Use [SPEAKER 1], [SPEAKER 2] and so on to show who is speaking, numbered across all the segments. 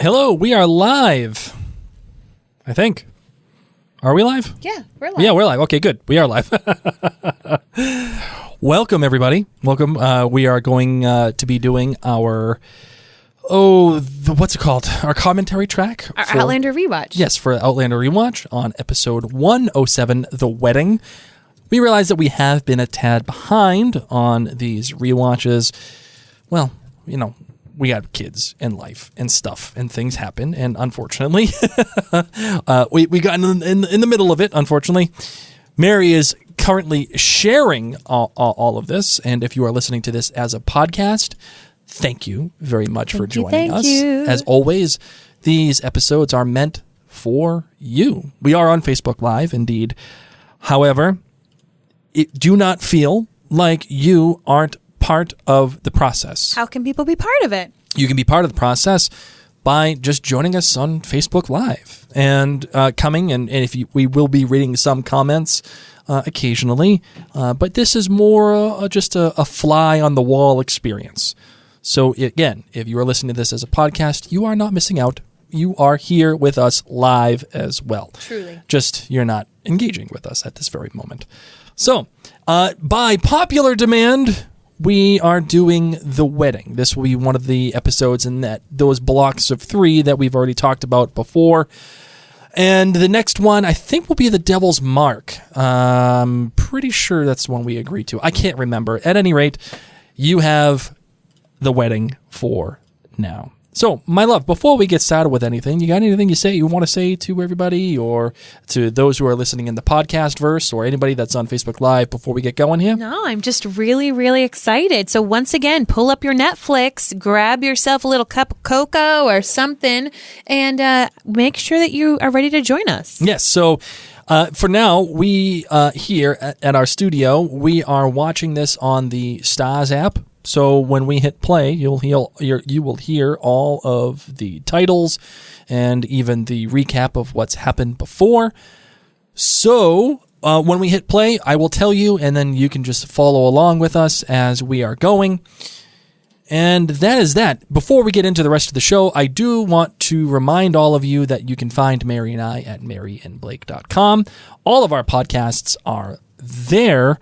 [SPEAKER 1] Hello, we are live. I think. Are we live?
[SPEAKER 2] Yeah, we're live.
[SPEAKER 1] Yeah, we're live. Okay, good. We are live. Welcome, everybody. Welcome. We are going to be doing our, what's it called? Our commentary track.
[SPEAKER 2] Our Outlander rewatch.
[SPEAKER 1] Yes, for Outlander rewatch on episode 107, The Wedding. We realize that we have been a tad behind on these rewatches. Well, you know, we got kids and life and stuff and things happen. And unfortunately, we got in the middle of it, unfortunately. Mary is currently sharing all of this. And if you are listening to this as a podcast, thank you very much for joining us. As always, these episodes are meant for you. We are on Facebook Live, indeed. However, do not feel like you aren't part of the process.
[SPEAKER 2] How can people be part of it?
[SPEAKER 1] You can be part of the process by just joining us on Facebook Live and coming, and if we will be reading some comments occasionally, but this is more just a fly on the wall experience. So again, if you are listening to this as a podcast, you are not missing out. You are here with us live as well.
[SPEAKER 2] Truly. Just
[SPEAKER 1] you're not engaging with us at this very moment. So, by popular demand, we are doing The Wedding. This will be one of the episodes in those blocks of 3 that we've already talked about before. And the next one, I think, will be The Devil's Mark. I'm pretty sure that's the one we agreed to. I can't remember. At any rate, you have The Wedding for now. So, my love, before we get started with anything, you got anything you want to say to everybody or to those who are listening in the podcast verse or anybody that's on Facebook Live before we get going here?
[SPEAKER 2] No, I'm just really, really excited. So once again, pull up your Netflix, grab yourself a little cup of cocoa or something, and make sure that you are ready to join us.
[SPEAKER 1] Yes, so for now, we here at our studio, we are watching this on the Stars app. So when we hit play, you will hear all of the titles and even the recap of what's happened before. So when we hit play, I will tell you, and then you can just follow along with us as we are going. And that is that. Before we get into the rest of the show, I do want to remind all of you that you can find Mary and I at maryandblake.com. All of our podcasts are there,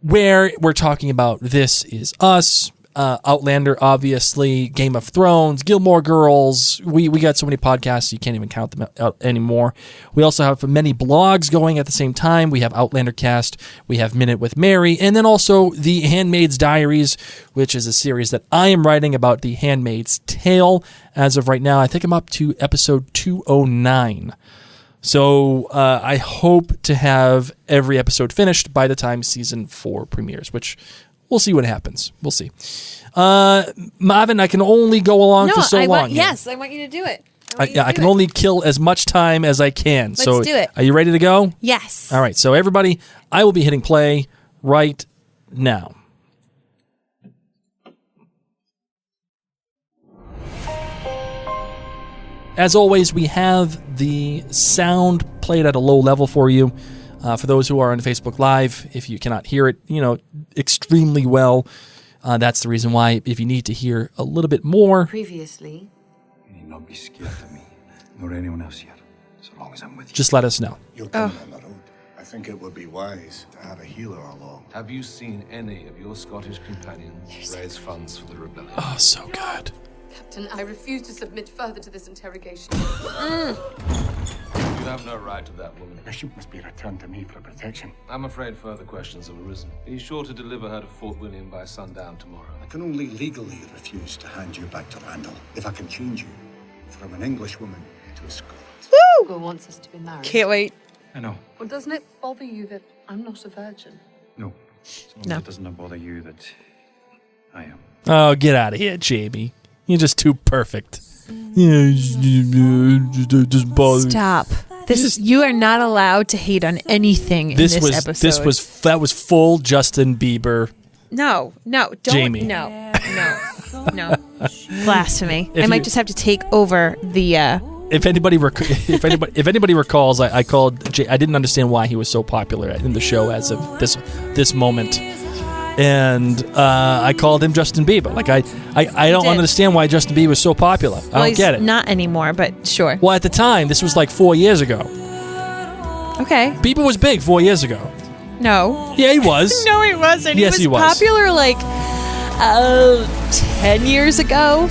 [SPEAKER 1] where we're talking about This Is Us, Outlander, obviously, Game of Thrones, Gilmore Girls. We got so many podcasts, you can't even count them out anymore. We also have many blogs going at the same time. We have Outlander Cast, we have Minute with Mary, and then also The Handmaid's Diaries, which is a series that I am writing about The Handmaid's Tale. As of right now, I think I'm up to episode 209. So I hope to have every episode finished by the time season 4 premieres, which we'll see what happens. We'll see. Marvin, I can only go along for so long.
[SPEAKER 2] Yes, I want you to do it.
[SPEAKER 1] I can only kill as much time as I can.
[SPEAKER 2] Let's do it.
[SPEAKER 1] Are you ready to go?
[SPEAKER 2] Yes.
[SPEAKER 1] All right. So everybody, I will be hitting play right now. As always, we have the sound played at a low level for you. For those who are on Facebook Live, if you cannot hear it, extremely well, that's the reason why. If you need to hear a little bit more,
[SPEAKER 3] previously, you need not be scared of me, nor anyone else here, so long as I'm with you.
[SPEAKER 1] Just let us know.
[SPEAKER 4] You'll come down the road. I think it would be wise to have a healer along.
[SPEAKER 5] Have you seen any of your Scottish companions raise funds for the rebellion?
[SPEAKER 1] Oh, so good.
[SPEAKER 6] Captain, I refuse to submit further to this interrogation.
[SPEAKER 5] You have no right to that woman.
[SPEAKER 4] The bishop must be returned to me for protection.
[SPEAKER 5] I'm afraid further questions have arisen. Be sure to deliver her to Fort William by sundown tomorrow.
[SPEAKER 4] I can only legally refuse to hand you back to Randall if I can change you from an English woman to a Scot.
[SPEAKER 6] Who wants us to be married?
[SPEAKER 2] Can't wait.
[SPEAKER 4] I know.
[SPEAKER 6] Well, doesn't it bother you that I'm not a virgin?
[SPEAKER 4] No. As long as it does not bother you that I am.
[SPEAKER 1] Oh, get out of here, Jamie. You're just too perfect. Just bother.
[SPEAKER 2] Stop. You are not allowed to hate on anything in this episode.
[SPEAKER 1] That was full Justin Bieber.
[SPEAKER 2] No, don't.
[SPEAKER 1] Jamie.
[SPEAKER 2] No. Blasphemy. I might just have to take over the.
[SPEAKER 1] If anybody recalls, I called. I didn't understand why he was so popular in the show as of this moment. and I called him Justin Bieber. Like I don't
[SPEAKER 2] did.
[SPEAKER 1] understand why Justin Bieber was so popular. I don't
[SPEAKER 2] he's
[SPEAKER 1] get it.
[SPEAKER 2] Not anymore, but sure.
[SPEAKER 1] Well, at the time, this was like 4 years ago.
[SPEAKER 2] Okay.
[SPEAKER 1] Bieber was big 4 years ago.
[SPEAKER 2] No.
[SPEAKER 1] Yeah, he was.
[SPEAKER 2] No, he wasn't.
[SPEAKER 1] Yes, he was.
[SPEAKER 2] Popular like 10 years ago.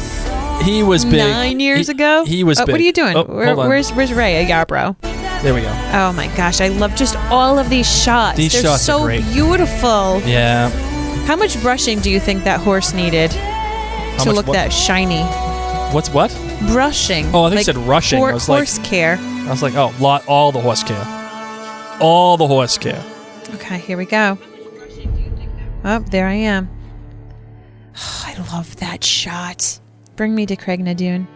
[SPEAKER 1] He was big.
[SPEAKER 2] 9 years ago.
[SPEAKER 1] He was big.
[SPEAKER 2] What are you doing?
[SPEAKER 1] Oh, hold on.
[SPEAKER 2] Where's Ray Yarbrough?
[SPEAKER 1] There we go.
[SPEAKER 2] Oh my gosh, I love just all of these shots.
[SPEAKER 1] These
[SPEAKER 2] They're
[SPEAKER 1] shots
[SPEAKER 2] so
[SPEAKER 1] are great.
[SPEAKER 2] beautiful.
[SPEAKER 1] Yeah.
[SPEAKER 2] How much brushing do you think that horse needed to
[SPEAKER 1] much
[SPEAKER 2] look
[SPEAKER 1] what?
[SPEAKER 2] that shiny?
[SPEAKER 1] What's what?
[SPEAKER 2] Brushing.
[SPEAKER 1] Oh, I think you said rushing. I was like-
[SPEAKER 2] horse care.
[SPEAKER 1] I was like, oh, all the horse care. All the horse care.
[SPEAKER 2] Okay, here we go. Oh, there I am. I love that shot. Bring me to Craig Nadoon.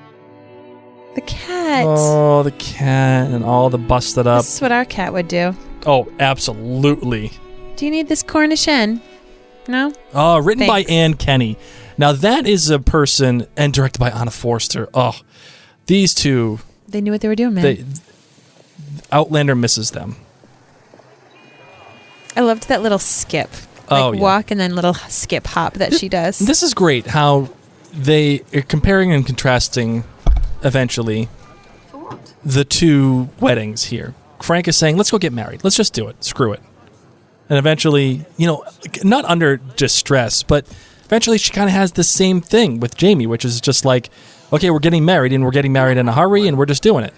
[SPEAKER 2] The cat.
[SPEAKER 1] Oh, the cat and all the busted up.
[SPEAKER 2] This is what our cat would do.
[SPEAKER 1] Oh, absolutely.
[SPEAKER 2] Do you need this Cornish hen? No?
[SPEAKER 1] Oh, written
[SPEAKER 2] Thanks.
[SPEAKER 1] by Anne Kenney. Now, that is a person, and directed by Anna Foerster. Oh, these two,
[SPEAKER 2] They knew what they were doing, man.
[SPEAKER 1] Outlander misses them.
[SPEAKER 2] I loved that little skip.
[SPEAKER 1] Oh, yeah.
[SPEAKER 2] Walk and then little skip hop that she does.
[SPEAKER 1] This is great how they are comparing and contrasting, eventually,
[SPEAKER 6] For what?
[SPEAKER 1] the two weddings here. Frank is saying, let's go get married. Let's just do it. Screw it. And eventually, not under distress, but eventually she kind of has the same thing with Jamie, which is just like, okay, we're getting married, and we're getting married in a hurry, and we're just doing it.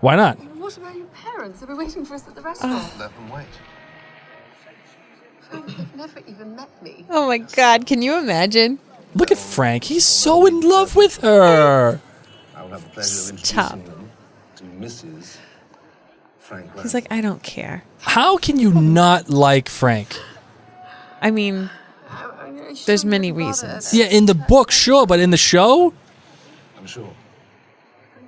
[SPEAKER 1] Why not?
[SPEAKER 6] What about your parents? They'll be waiting for us at the restaurant.
[SPEAKER 3] Let them wait.
[SPEAKER 6] They've never even met me.
[SPEAKER 2] Oh my God, can you imagine?
[SPEAKER 1] Look at Frank. He's so in love with her.
[SPEAKER 3] I will have the pleasure of
[SPEAKER 2] Stop.
[SPEAKER 3] introducing them to Mrs. Frank.
[SPEAKER 2] He's like, I don't care.
[SPEAKER 1] How can you not like Frank?
[SPEAKER 2] I mean, there's many reasons.
[SPEAKER 1] Yeah, in the book, sure, but in the show?
[SPEAKER 3] I'm sure.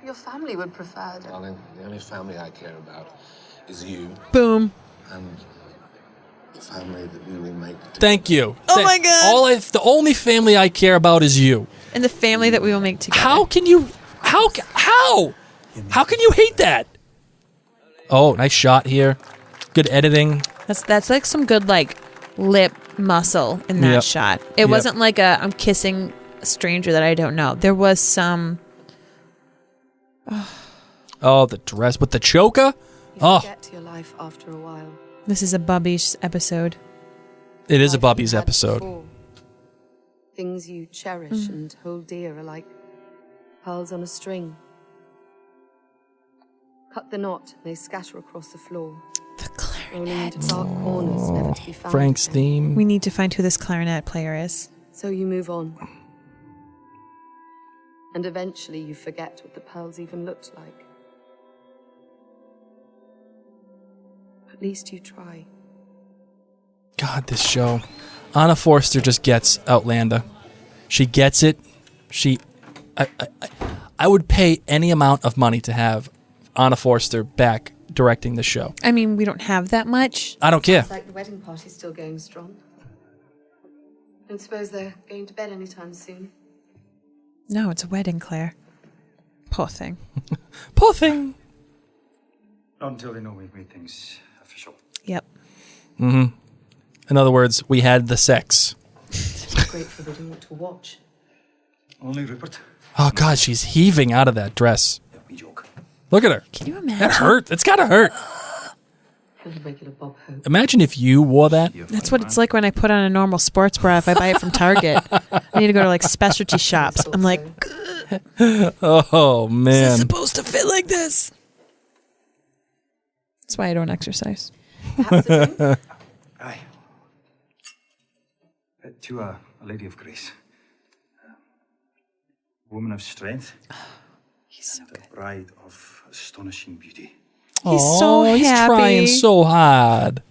[SPEAKER 6] Your family would prefer it.
[SPEAKER 3] Darling, the only family I care about is you
[SPEAKER 2] Boom.
[SPEAKER 3] and the family that we will make.
[SPEAKER 1] Thank you.
[SPEAKER 2] Oh my God.
[SPEAKER 1] The only family I care about is you.
[SPEAKER 2] And the family that we will make together.
[SPEAKER 1] How can you... How can you hate that? Oh, nice shot here. Good editing.
[SPEAKER 2] That's like some good lip muscle in that
[SPEAKER 1] Yep.
[SPEAKER 2] shot. It
[SPEAKER 1] Yep.
[SPEAKER 2] wasn't like I'm kissing a stranger that I don't know. There was some.
[SPEAKER 1] Oh, the dress with the choker.
[SPEAKER 6] You
[SPEAKER 1] Oh,
[SPEAKER 6] forget your life after a while.
[SPEAKER 2] This is a Bubby's episode.
[SPEAKER 1] it is a
[SPEAKER 6] Life
[SPEAKER 1] Bubby's
[SPEAKER 6] you had
[SPEAKER 1] episode.
[SPEAKER 6] before. Things you cherish and hold dear are like pearls on a string. Cut the knot, and they scatter across the floor,
[SPEAKER 2] The
[SPEAKER 6] rolling
[SPEAKER 2] clarinet.
[SPEAKER 6] into dark corners, never to be found.
[SPEAKER 1] Frank's
[SPEAKER 6] again.
[SPEAKER 1] theme.
[SPEAKER 2] We need to find who this clarinet player is.
[SPEAKER 6] So you move on. And eventually you forget what the pearls even looked like. At least you try.
[SPEAKER 1] God, this show. Anna Foerster just gets Outlander. She gets it. I would pay any amount of money to have Anna Foerster back directing the show.
[SPEAKER 2] I mean, we don't have that much.
[SPEAKER 1] I don't care.
[SPEAKER 6] It's like the wedding party's still going strong. Don't suppose they're going to bed anytime soon.
[SPEAKER 2] No, it's a wedding, Claire. Poor thing.
[SPEAKER 1] Poor thing.
[SPEAKER 4] Not until they know we've made things official.
[SPEAKER 2] Yep.
[SPEAKER 1] In other words, we had the sex.
[SPEAKER 6] Great for the door to watch.
[SPEAKER 4] Only Rupert.
[SPEAKER 1] Oh, God, she's heaving out of that dress.
[SPEAKER 4] Yeah, we joke.
[SPEAKER 1] Look at her.
[SPEAKER 2] Can you imagine?
[SPEAKER 1] That hurt. It's got to hurt.
[SPEAKER 6] He'll regular Bob Hope.
[SPEAKER 1] Imagine if you wore that.
[SPEAKER 2] That's what it's like when I put on a normal sports bra if I buy it from Target. I need to go to specialty shops. I'm like,
[SPEAKER 1] Oh,
[SPEAKER 2] is
[SPEAKER 1] man.
[SPEAKER 2] it supposed to fit like this? That's why I don't exercise.
[SPEAKER 6] Perhaps a drink?
[SPEAKER 4] Aye. To a lady of grace. A woman of strength.
[SPEAKER 2] He's so
[SPEAKER 4] And a bride of astonishing beauty.
[SPEAKER 2] He's so
[SPEAKER 1] He's
[SPEAKER 2] happy.
[SPEAKER 1] trying so hard.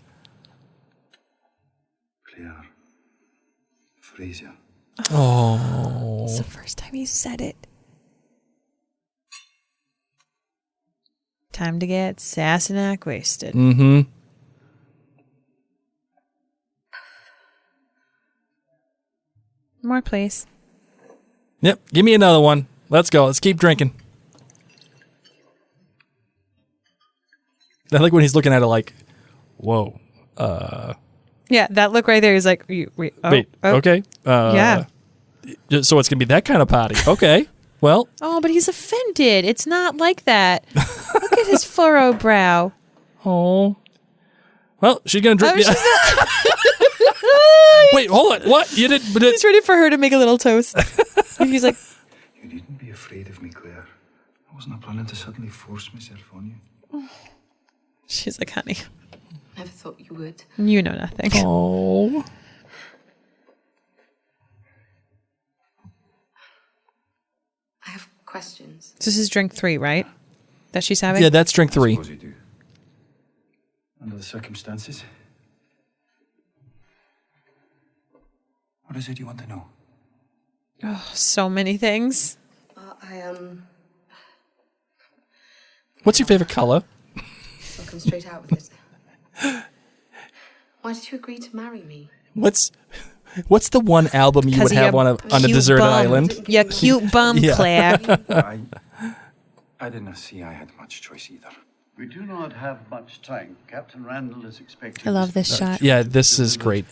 [SPEAKER 4] Claire Fraser.
[SPEAKER 1] Oh.
[SPEAKER 2] It's the first time he said it. Time to get Sassenach wasted.
[SPEAKER 1] Mm-hmm.
[SPEAKER 2] More, please.
[SPEAKER 1] Yep. Give me another one. Let's go. Let's keep drinking. I like when he's looking at it like, whoa.
[SPEAKER 2] Yeah, that look right there is like, wait,
[SPEAKER 1] okay.
[SPEAKER 2] Yeah.
[SPEAKER 1] So it's going to be that kind of party. Okay. Well.
[SPEAKER 2] Oh, but he's offended. It's not like that. Look at his furrowed brow.
[SPEAKER 1] Oh. Well, she's going to drink. Wait, hold on. What? You didn't.
[SPEAKER 2] He's ready for her to make a little toast. And he's like,
[SPEAKER 3] You needn't be afraid of me, Claire. I wasn't planning to suddenly force myself on you.
[SPEAKER 2] she's like, honey,
[SPEAKER 6] Never thought you would.
[SPEAKER 2] you know nothing.
[SPEAKER 1] Oh.
[SPEAKER 6] I have questions.
[SPEAKER 2] This is drink 3, right? That she's having?
[SPEAKER 1] Yeah, that's drink 3.
[SPEAKER 3] Suppose you do. Under the circumstances. What is it you want to know?
[SPEAKER 2] Oh, so many things.
[SPEAKER 1] What's your favorite color?
[SPEAKER 6] I'll come straight out with it. Why did you agree to marry me?
[SPEAKER 1] What's the one album you would have on a deserted island?
[SPEAKER 2] Yeah, cute bum,
[SPEAKER 1] Yeah.
[SPEAKER 2] Claire.
[SPEAKER 3] I did not see I had much choice either.
[SPEAKER 4] We do not have much time. Captain Randall is expecting.
[SPEAKER 2] I love this shot.
[SPEAKER 1] Yeah, this is great.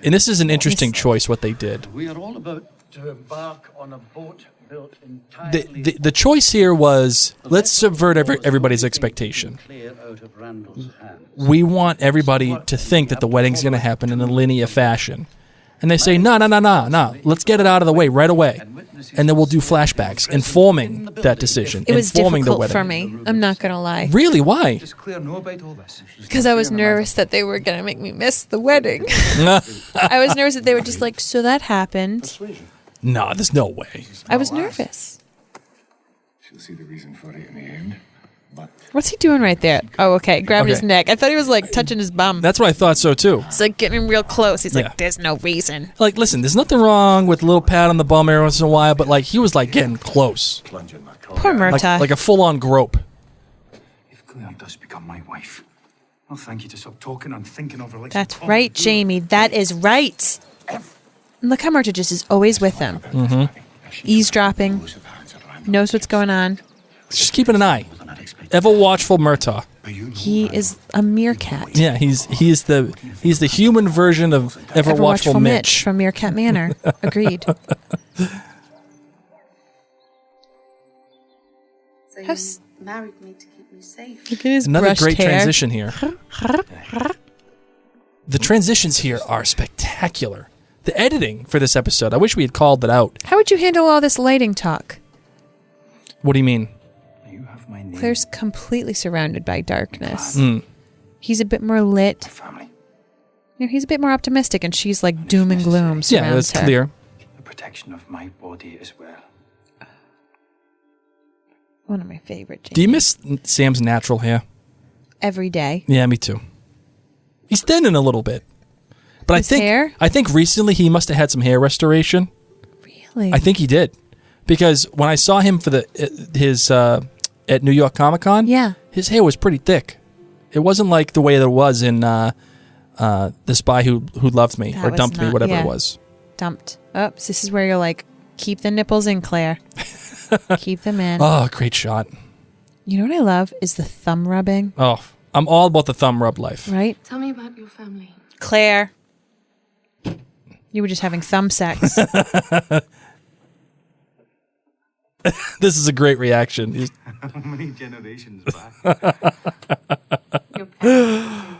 [SPEAKER 1] And this is an interesting choice, what they did.
[SPEAKER 4] We are all about to embark on a boat built entirely.
[SPEAKER 1] The choice here was, let's subvert everybody's expectation.
[SPEAKER 4] Clear out of Randall's hands.
[SPEAKER 1] We want everybody to think that the wedding's going to happen in a linear fashion. And they say, no, let's get it out of the way right away. And then we'll do flashbacks, informing that decision,
[SPEAKER 2] It was
[SPEAKER 1] informing the
[SPEAKER 2] difficult
[SPEAKER 1] wedding.
[SPEAKER 2] for me. I'm not going to lie.
[SPEAKER 1] Really? Why?
[SPEAKER 3] Does Claire know about all this?
[SPEAKER 2] Because I was nervous that they were going to make me miss the wedding. I was nervous that they were just like, so that happened.
[SPEAKER 1] No, there's no way.
[SPEAKER 2] I was nervous.
[SPEAKER 3] She'll see the reason for it in the end. But
[SPEAKER 2] What's he doing right there? Oh, okay. Grabbing his
[SPEAKER 1] Okay.
[SPEAKER 2] neck. I thought he was like touching his bum.
[SPEAKER 1] That's what I thought so, too.
[SPEAKER 2] It's like getting him real close. He's
[SPEAKER 1] Yeah.
[SPEAKER 2] like, there's no reason.
[SPEAKER 1] Like, listen, there's nothing wrong with a little pat on the bum every once in a while, but, like, he was, like, getting close.
[SPEAKER 3] plunge in that
[SPEAKER 2] Poor Murtaugh.
[SPEAKER 1] Like a full-on grope.
[SPEAKER 3] If Claire does become my wife, I'll thank you to stop talking and thinking of her like
[SPEAKER 2] That's
[SPEAKER 3] some common
[SPEAKER 2] right,
[SPEAKER 3] fool.
[SPEAKER 2] Jamie. That is right. And look how Murtaugh just is always with them. Mm-hmm. Eavesdropping. Knows what's going on.
[SPEAKER 1] Just keeping an eye. Ever watchful Murtaugh.
[SPEAKER 2] He is a meerkat.
[SPEAKER 1] Yeah, he's the human version of ever watchful Mitch.
[SPEAKER 2] from Meerkat Manor. Agreed.
[SPEAKER 6] So you
[SPEAKER 2] Has-
[SPEAKER 6] married me to keep me safe.
[SPEAKER 2] Look at his
[SPEAKER 1] Another
[SPEAKER 2] brushed
[SPEAKER 1] great
[SPEAKER 2] hair.
[SPEAKER 1] transition here. The transitions here are spectacular. The editing for this episode, I wish we had called it out.
[SPEAKER 2] How would you handle all this lighting talk?
[SPEAKER 1] What do you mean?
[SPEAKER 3] You have my name.
[SPEAKER 2] Claire's completely surrounded by darkness.
[SPEAKER 1] Mm.
[SPEAKER 2] He's a bit more lit.
[SPEAKER 3] Family.
[SPEAKER 2] You know, he's a bit more optimistic, and she's like doom and gloom surrounds
[SPEAKER 1] Yeah, that's
[SPEAKER 2] her.
[SPEAKER 1] clear.
[SPEAKER 3] The protection of my body as well.
[SPEAKER 2] One of my favorite.
[SPEAKER 1] Do you
[SPEAKER 2] Jamie.
[SPEAKER 1] miss Sam's natural hair?
[SPEAKER 2] Every day?
[SPEAKER 1] Yeah, me too. He's thinning a little bit. But
[SPEAKER 2] His hair?
[SPEAKER 1] I think recently he must have had some hair restoration.
[SPEAKER 2] Really?
[SPEAKER 1] I think he did. Because when I saw him for his at New York Comic Con,
[SPEAKER 2] Yeah.
[SPEAKER 1] his hair was pretty thick. It wasn't like the way that it was in The Spy Who Loved Me
[SPEAKER 2] That
[SPEAKER 1] or
[SPEAKER 2] was
[SPEAKER 1] Dumped Me,
[SPEAKER 2] not-
[SPEAKER 1] whatever
[SPEAKER 2] yeah.
[SPEAKER 1] it was.
[SPEAKER 2] Dumped. Oops. This is where you're like, keep the nipples in, Claire. Keep them in.
[SPEAKER 1] Oh, great shot.
[SPEAKER 2] You know what I love is the thumb rubbing,
[SPEAKER 1] Oh, I'm all about the thumb rub life.
[SPEAKER 2] right?
[SPEAKER 6] Tell me about your family.
[SPEAKER 2] Claire. You were just having thumb sex.
[SPEAKER 1] This is a great reaction.
[SPEAKER 3] How many generations back?
[SPEAKER 6] Your parents.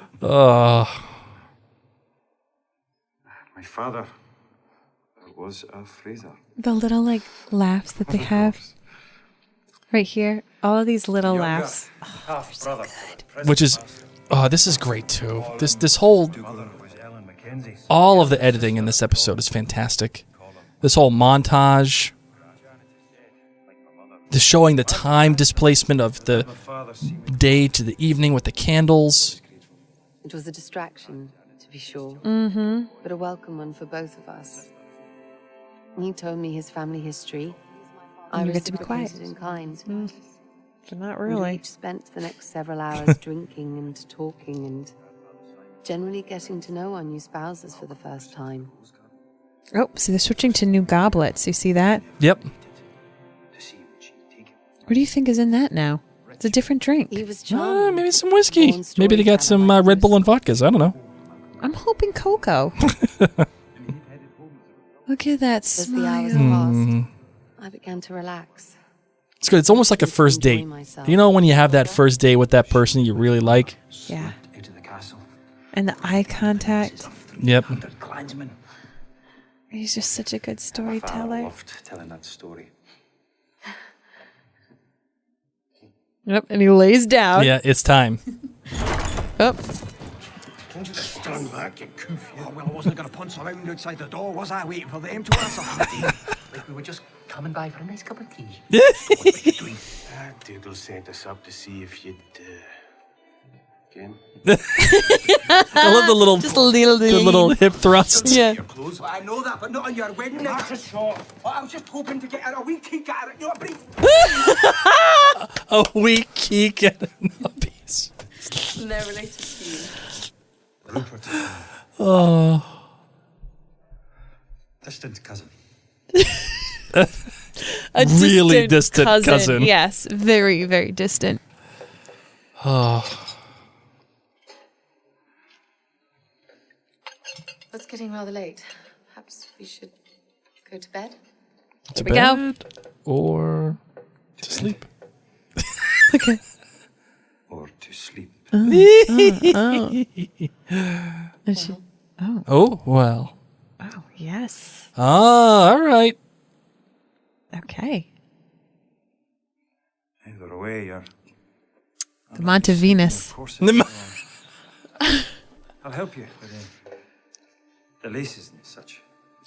[SPEAKER 3] My father was a Fraser.
[SPEAKER 2] The little like laughs that they have. Right here. All of these little laughs.
[SPEAKER 1] Which is, this is great too. This whole, all of the editing in this episode is fantastic. This whole montage, the showing the time displacement of the day to the evening with the candles.
[SPEAKER 6] It was a distraction, to be sure.
[SPEAKER 2] Mm-hmm.
[SPEAKER 6] But a welcome one for both of us. He told me his family history. I
[SPEAKER 2] And you get to be quiet.
[SPEAKER 6] reciprocated in kind.
[SPEAKER 2] But not
[SPEAKER 6] We
[SPEAKER 2] really.
[SPEAKER 6] each spent the next several hours drinking and talking and generally getting to know our new spouses for the first time.
[SPEAKER 2] Oh, see, they're switching to new goblets. You see that?
[SPEAKER 1] Yep.
[SPEAKER 2] What do you think is in that now? It's a different drink.
[SPEAKER 6] He was charming.
[SPEAKER 1] Maybe some whiskey.
[SPEAKER 6] Born
[SPEAKER 1] Maybe they got some
[SPEAKER 6] storyteller like
[SPEAKER 1] Red Bull
[SPEAKER 6] most.
[SPEAKER 1] and vodkas. I don't know.
[SPEAKER 2] I'm hoping Coco. Look at that
[SPEAKER 6] As the hours
[SPEAKER 2] smile.
[SPEAKER 6] passed, I began to relax.
[SPEAKER 1] It's good. It's almost like a first
[SPEAKER 6] Enjoy
[SPEAKER 1] date.
[SPEAKER 6] myself.
[SPEAKER 1] You know when you have that first date with that person you really like?
[SPEAKER 2] Yeah.
[SPEAKER 3] Out of the castle.
[SPEAKER 2] And the eye contact.
[SPEAKER 1] Yep.
[SPEAKER 3] Clansmen.
[SPEAKER 2] He's just such a good
[SPEAKER 3] I
[SPEAKER 2] storyteller.
[SPEAKER 3] loved telling that story.
[SPEAKER 2] Yep. And he lays down.
[SPEAKER 1] Yeah, it's time.
[SPEAKER 2] Oh.
[SPEAKER 4] Stand back, you goof. Oh, well, I wasn't going to punch around outside the door, was I? Waiting for them to answer.
[SPEAKER 7] Like we were just coming by for a nice cup of tea.
[SPEAKER 3] Dougal sent us up to see if you'd, again.
[SPEAKER 1] I love the little,
[SPEAKER 2] Just a little
[SPEAKER 1] the little hip thrust.
[SPEAKER 2] Yeah.
[SPEAKER 4] Your clothes. I know that, but not on your wedding night. I was just hoping to get a wee kick at it. You know, a brief.
[SPEAKER 1] A wee geek at a piece.
[SPEAKER 6] Never related to you.
[SPEAKER 1] Oh.
[SPEAKER 4] Distant cousin.
[SPEAKER 2] A
[SPEAKER 1] Really distant cousin.
[SPEAKER 2] Yes. Very, very distant.
[SPEAKER 1] Oh.
[SPEAKER 6] It's getting rather late. Perhaps we should go to bed.
[SPEAKER 1] To
[SPEAKER 2] we go.
[SPEAKER 1] bed or to sleep.
[SPEAKER 2] Okay.
[SPEAKER 3] Or to sleep.
[SPEAKER 2] Is she?
[SPEAKER 1] Oh, well.
[SPEAKER 2] Oh, yes.
[SPEAKER 1] Oh, all right.
[SPEAKER 2] Okay.
[SPEAKER 3] Either way, you're...
[SPEAKER 2] The Monte Venus.
[SPEAKER 3] Of course.
[SPEAKER 1] The
[SPEAKER 3] I'll help you with the laces and such.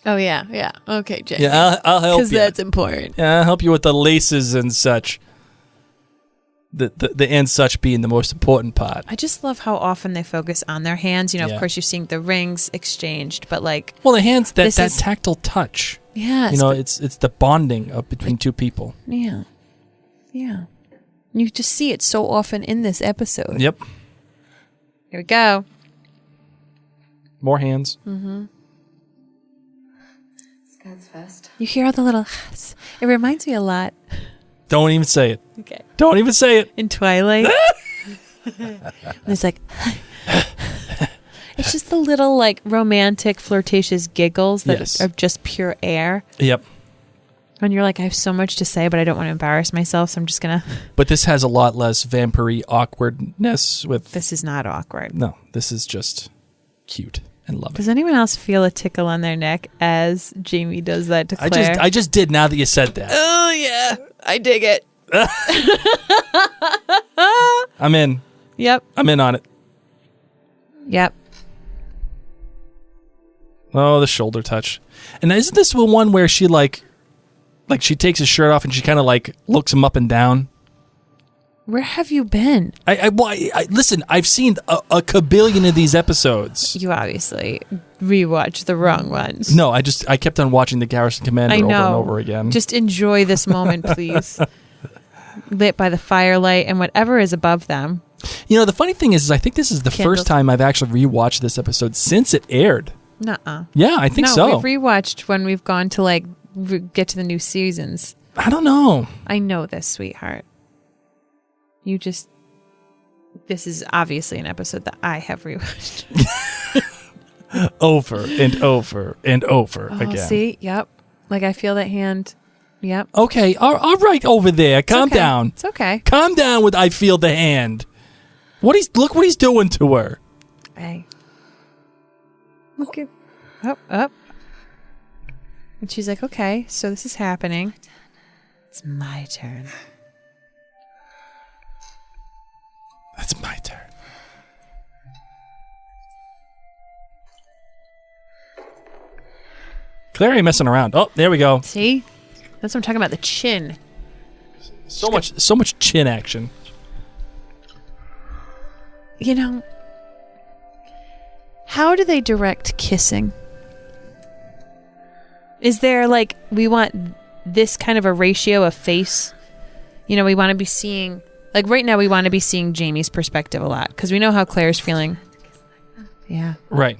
[SPEAKER 2] Oh, yeah. Yeah. Okay, Jay.
[SPEAKER 1] Yeah, I'll help
[SPEAKER 2] Because
[SPEAKER 1] you.
[SPEAKER 2] that's important.
[SPEAKER 1] Yeah, I'll help you with the laces and such. The and such being the most important part.
[SPEAKER 2] I just love how often they focus on their hands. You know,
[SPEAKER 1] Yeah.
[SPEAKER 2] of course, you're seeing the rings exchanged, but like,
[SPEAKER 1] Well, the hands, that
[SPEAKER 2] This is-
[SPEAKER 1] tactile touch.
[SPEAKER 2] yes.
[SPEAKER 1] You know,
[SPEAKER 2] but-
[SPEAKER 1] it's the bonding of between two people.
[SPEAKER 2] yeah. Yeah. You just see it so often in this episode.
[SPEAKER 1] Yep.
[SPEAKER 2] Here we go.
[SPEAKER 1] More hands.
[SPEAKER 6] Skirts first.
[SPEAKER 2] You hear all the little. It reminds me a lot.
[SPEAKER 1] Don't even say it.
[SPEAKER 2] Okay.
[SPEAKER 1] Don't even say it.
[SPEAKER 2] In Twilight. And it's like. It's just the little like romantic, flirtatious giggles that
[SPEAKER 1] Yes.
[SPEAKER 2] are just pure air.
[SPEAKER 1] Yep.
[SPEAKER 2] And you're like, I have so much to say, but I don't want to embarrass myself, so I'm just gonna.
[SPEAKER 1] But this has a lot less vampire awkwardness with.
[SPEAKER 2] This is not awkward.
[SPEAKER 1] No, this is just cute and loving.
[SPEAKER 2] Does anyone else feel a tickle on their neck as Jamie does that to Claire?
[SPEAKER 1] I just did now that you said that.
[SPEAKER 2] Oh yeah, I dig it.
[SPEAKER 1] I'm in.
[SPEAKER 2] Yep.
[SPEAKER 1] I'm in on it.
[SPEAKER 2] Yep.
[SPEAKER 1] Oh, the shoulder touch. And isn't this the one where she like she takes his shirt off and she kind of like looks him up and down?
[SPEAKER 2] Where have you been?
[SPEAKER 1] I listen, I've seen a kabillion of these episodes.
[SPEAKER 2] You obviously rewatched the wrong ones.
[SPEAKER 1] No, I kept on watching the Garrison Commander
[SPEAKER 2] I know.
[SPEAKER 1] over and over again.
[SPEAKER 2] Just enjoy this moment, please. Lit by the firelight and whatever is above them.
[SPEAKER 1] You know, the funny thing is I think this is the
[SPEAKER 2] Candles.
[SPEAKER 1] first time I've actually rewatched this episode since it aired.
[SPEAKER 2] Nuh-uh.
[SPEAKER 1] Yeah, I think
[SPEAKER 2] no,
[SPEAKER 1] so.
[SPEAKER 2] we've rewatched when we've gone to like get to the new seasons.
[SPEAKER 1] I don't know.
[SPEAKER 2] I know this, sweetheart. You just... This is obviously an episode that I have rewatched.
[SPEAKER 1] Over and over and over again.
[SPEAKER 2] See? Yep. Like I feel that hand. Yep.
[SPEAKER 1] Okay, all right over there. Calm
[SPEAKER 2] okay.
[SPEAKER 1] down.
[SPEAKER 2] It's okay.
[SPEAKER 1] Calm down with I feel the hand. Look what he's doing to her.
[SPEAKER 2] Hey. Look at... Up. And she's like, okay, so this is happening. It's my turn.
[SPEAKER 1] That's my turn. Claire ain't messing around. Oh, there we go.
[SPEAKER 2] See? That's what I'm talking about, the chin.
[SPEAKER 1] So much chin action.
[SPEAKER 2] You know, how do they direct kissing? Is there like, we want this kind of a ratio of face? You know, we want to be seeing, like right now we want to be seeing Jamie's perspective a lot because we know how Claire's feeling. Yeah.
[SPEAKER 1] Right.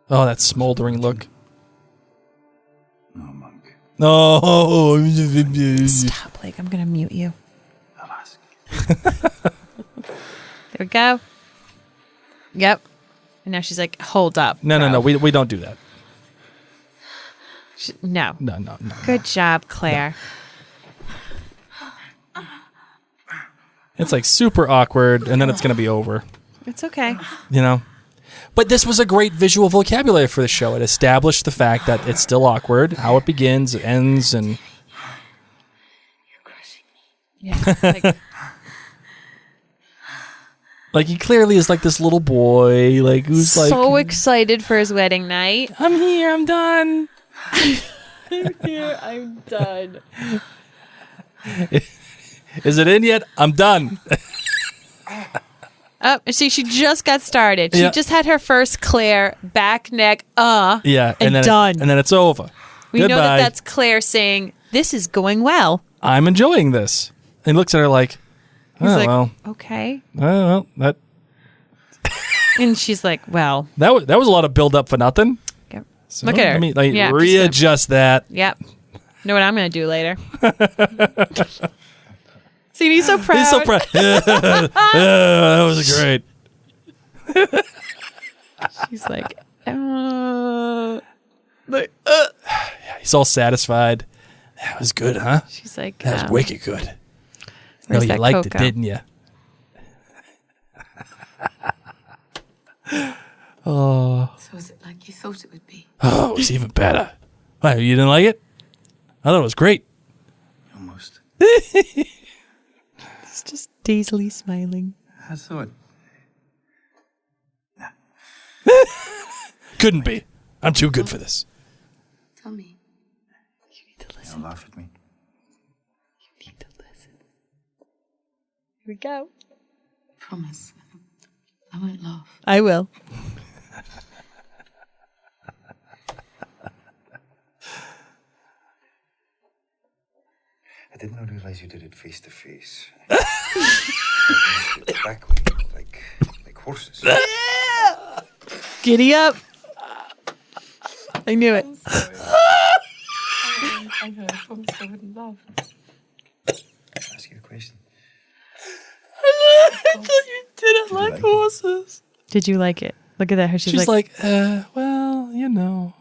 [SPEAKER 1] Oh, that smoldering look.
[SPEAKER 3] No, monk.
[SPEAKER 1] No.
[SPEAKER 2] Stop, Blake. I'm going to mute you.
[SPEAKER 3] I'll ask.
[SPEAKER 2] There we go. Yep. And now she's like, hold up.
[SPEAKER 1] No. We don't do that.
[SPEAKER 2] No.
[SPEAKER 1] No.
[SPEAKER 2] Good job, Claire.
[SPEAKER 1] It's like super awkward, and then it's going to be over.
[SPEAKER 2] It's okay.
[SPEAKER 1] You know? But this was a great visual vocabulary for the show. It established the fact that it's still awkward, how it begins, it ends, and...
[SPEAKER 2] Yeah. Like,
[SPEAKER 1] like, he clearly is like this little boy, like, who's like...
[SPEAKER 2] so excited for his wedding night.
[SPEAKER 1] I'm here, I'm done.
[SPEAKER 2] I'm here, I'm done.
[SPEAKER 1] Is it in yet? I'm done.
[SPEAKER 2] Oh, see, she just got started. She
[SPEAKER 1] Yeah.
[SPEAKER 2] just had her first Claire back, neck,
[SPEAKER 1] Yeah,
[SPEAKER 2] and
[SPEAKER 1] then
[SPEAKER 2] done.
[SPEAKER 1] And then it's over.
[SPEAKER 2] We know
[SPEAKER 1] Goodbye.
[SPEAKER 2] that's Claire saying, this is going well.
[SPEAKER 1] I'm enjoying this. And he looks at her like,
[SPEAKER 2] He's
[SPEAKER 1] oh,
[SPEAKER 2] like,
[SPEAKER 1] well.
[SPEAKER 2] okay.
[SPEAKER 1] Oh, well,
[SPEAKER 2] And she's like, well.
[SPEAKER 1] that was a lot of build up for nothing.
[SPEAKER 2] Yep.
[SPEAKER 1] So
[SPEAKER 2] Look at her.
[SPEAKER 1] Let me
[SPEAKER 2] Yeah, just
[SPEAKER 1] readjust that.
[SPEAKER 2] Yep. Know what I'm going to do later. See, he's so proud.
[SPEAKER 1] He's so proud. That was great.
[SPEAKER 2] She's like,
[SPEAKER 1] He's all satisfied. That was good, huh?
[SPEAKER 2] she's like,
[SPEAKER 1] That was wicked good. No,
[SPEAKER 2] where's
[SPEAKER 1] you
[SPEAKER 2] that
[SPEAKER 1] liked
[SPEAKER 2] cocoa?
[SPEAKER 1] it, didn't you?
[SPEAKER 6] So is it like you thought it would be?
[SPEAKER 1] Oh, it was even better. Why, you didn't like it? I thought it was great.
[SPEAKER 3] Almost.
[SPEAKER 2] He's just dazedly smiling.
[SPEAKER 3] I thought.
[SPEAKER 1] Couldn't be. I'm too good for this.
[SPEAKER 6] Tell me.
[SPEAKER 3] Don't laugh at me.
[SPEAKER 2] You need to listen. Here we go.
[SPEAKER 6] Promise. I won't laugh.
[SPEAKER 2] I will.
[SPEAKER 4] I did not realize you did it face to face. Back way, like horses.
[SPEAKER 2] Giddy up. I knew it.
[SPEAKER 6] I know, I promised I wouldn't laugh.
[SPEAKER 4] Ask you a question.
[SPEAKER 1] You didn't like horses.
[SPEAKER 2] Did you like it? Look at that. Her.
[SPEAKER 1] She's like, well, you know.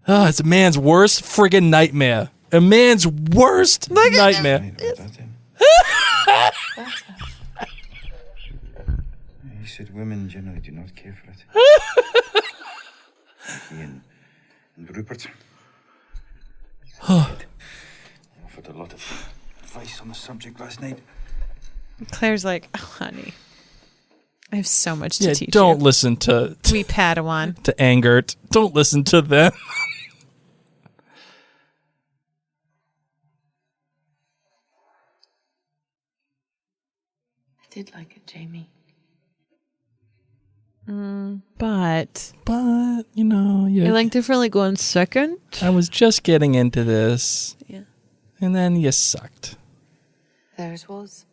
[SPEAKER 1] Oh, it's a man's worst friggin' nightmare. A man's worst nightmare.
[SPEAKER 4] Right about that, then. You said women generally do not care for it. Ian and Rupert. I offered a lot of advice on the subject last night.
[SPEAKER 2] Claire's like, oh, honey, I have so much to
[SPEAKER 1] Yeah,
[SPEAKER 2] teach
[SPEAKER 1] don't
[SPEAKER 2] you.
[SPEAKER 1] listen to
[SPEAKER 2] We Padawan.
[SPEAKER 1] Angert. Don't listen to them.
[SPEAKER 6] I did like it, Jamie.
[SPEAKER 2] But
[SPEAKER 1] You know,
[SPEAKER 2] I liked it for like 1 second.
[SPEAKER 1] I was just getting into this.
[SPEAKER 2] Yeah.
[SPEAKER 1] And then you sucked.
[SPEAKER 6] There it was.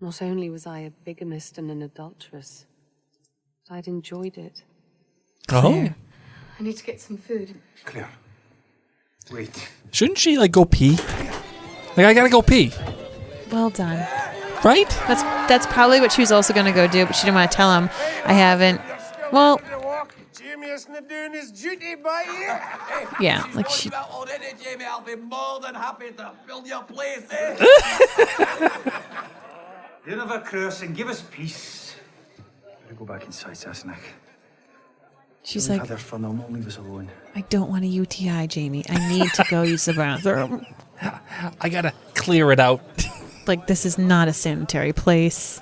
[SPEAKER 6] Not only was I a bigamist and an adulteress, but I'd enjoyed it.
[SPEAKER 1] Oh.
[SPEAKER 6] I need to get some food.
[SPEAKER 4] Claire, wait.
[SPEAKER 1] Shouldn't she, like, go pee? Like, I gotta go pee.
[SPEAKER 2] Well done.
[SPEAKER 1] Right?
[SPEAKER 2] That's probably what she was also going to go do, but she didn't want to tell him. I haven't. Well,
[SPEAKER 8] Jamie isn't doing his duty by you.
[SPEAKER 2] yeah, like she.
[SPEAKER 7] Already, Jamie, I'll be more than happy to fill your place, eh?
[SPEAKER 4] You never cross and give us peace. Better go back inside, Sassenach.
[SPEAKER 2] She's
[SPEAKER 4] We've
[SPEAKER 2] like,
[SPEAKER 4] had their fun, they'll not leave us alone.
[SPEAKER 2] I don't want a UTI, Jamie. I need to go use the bathroom.
[SPEAKER 1] I gotta clear it out.
[SPEAKER 2] Like, this is not a sanitary place.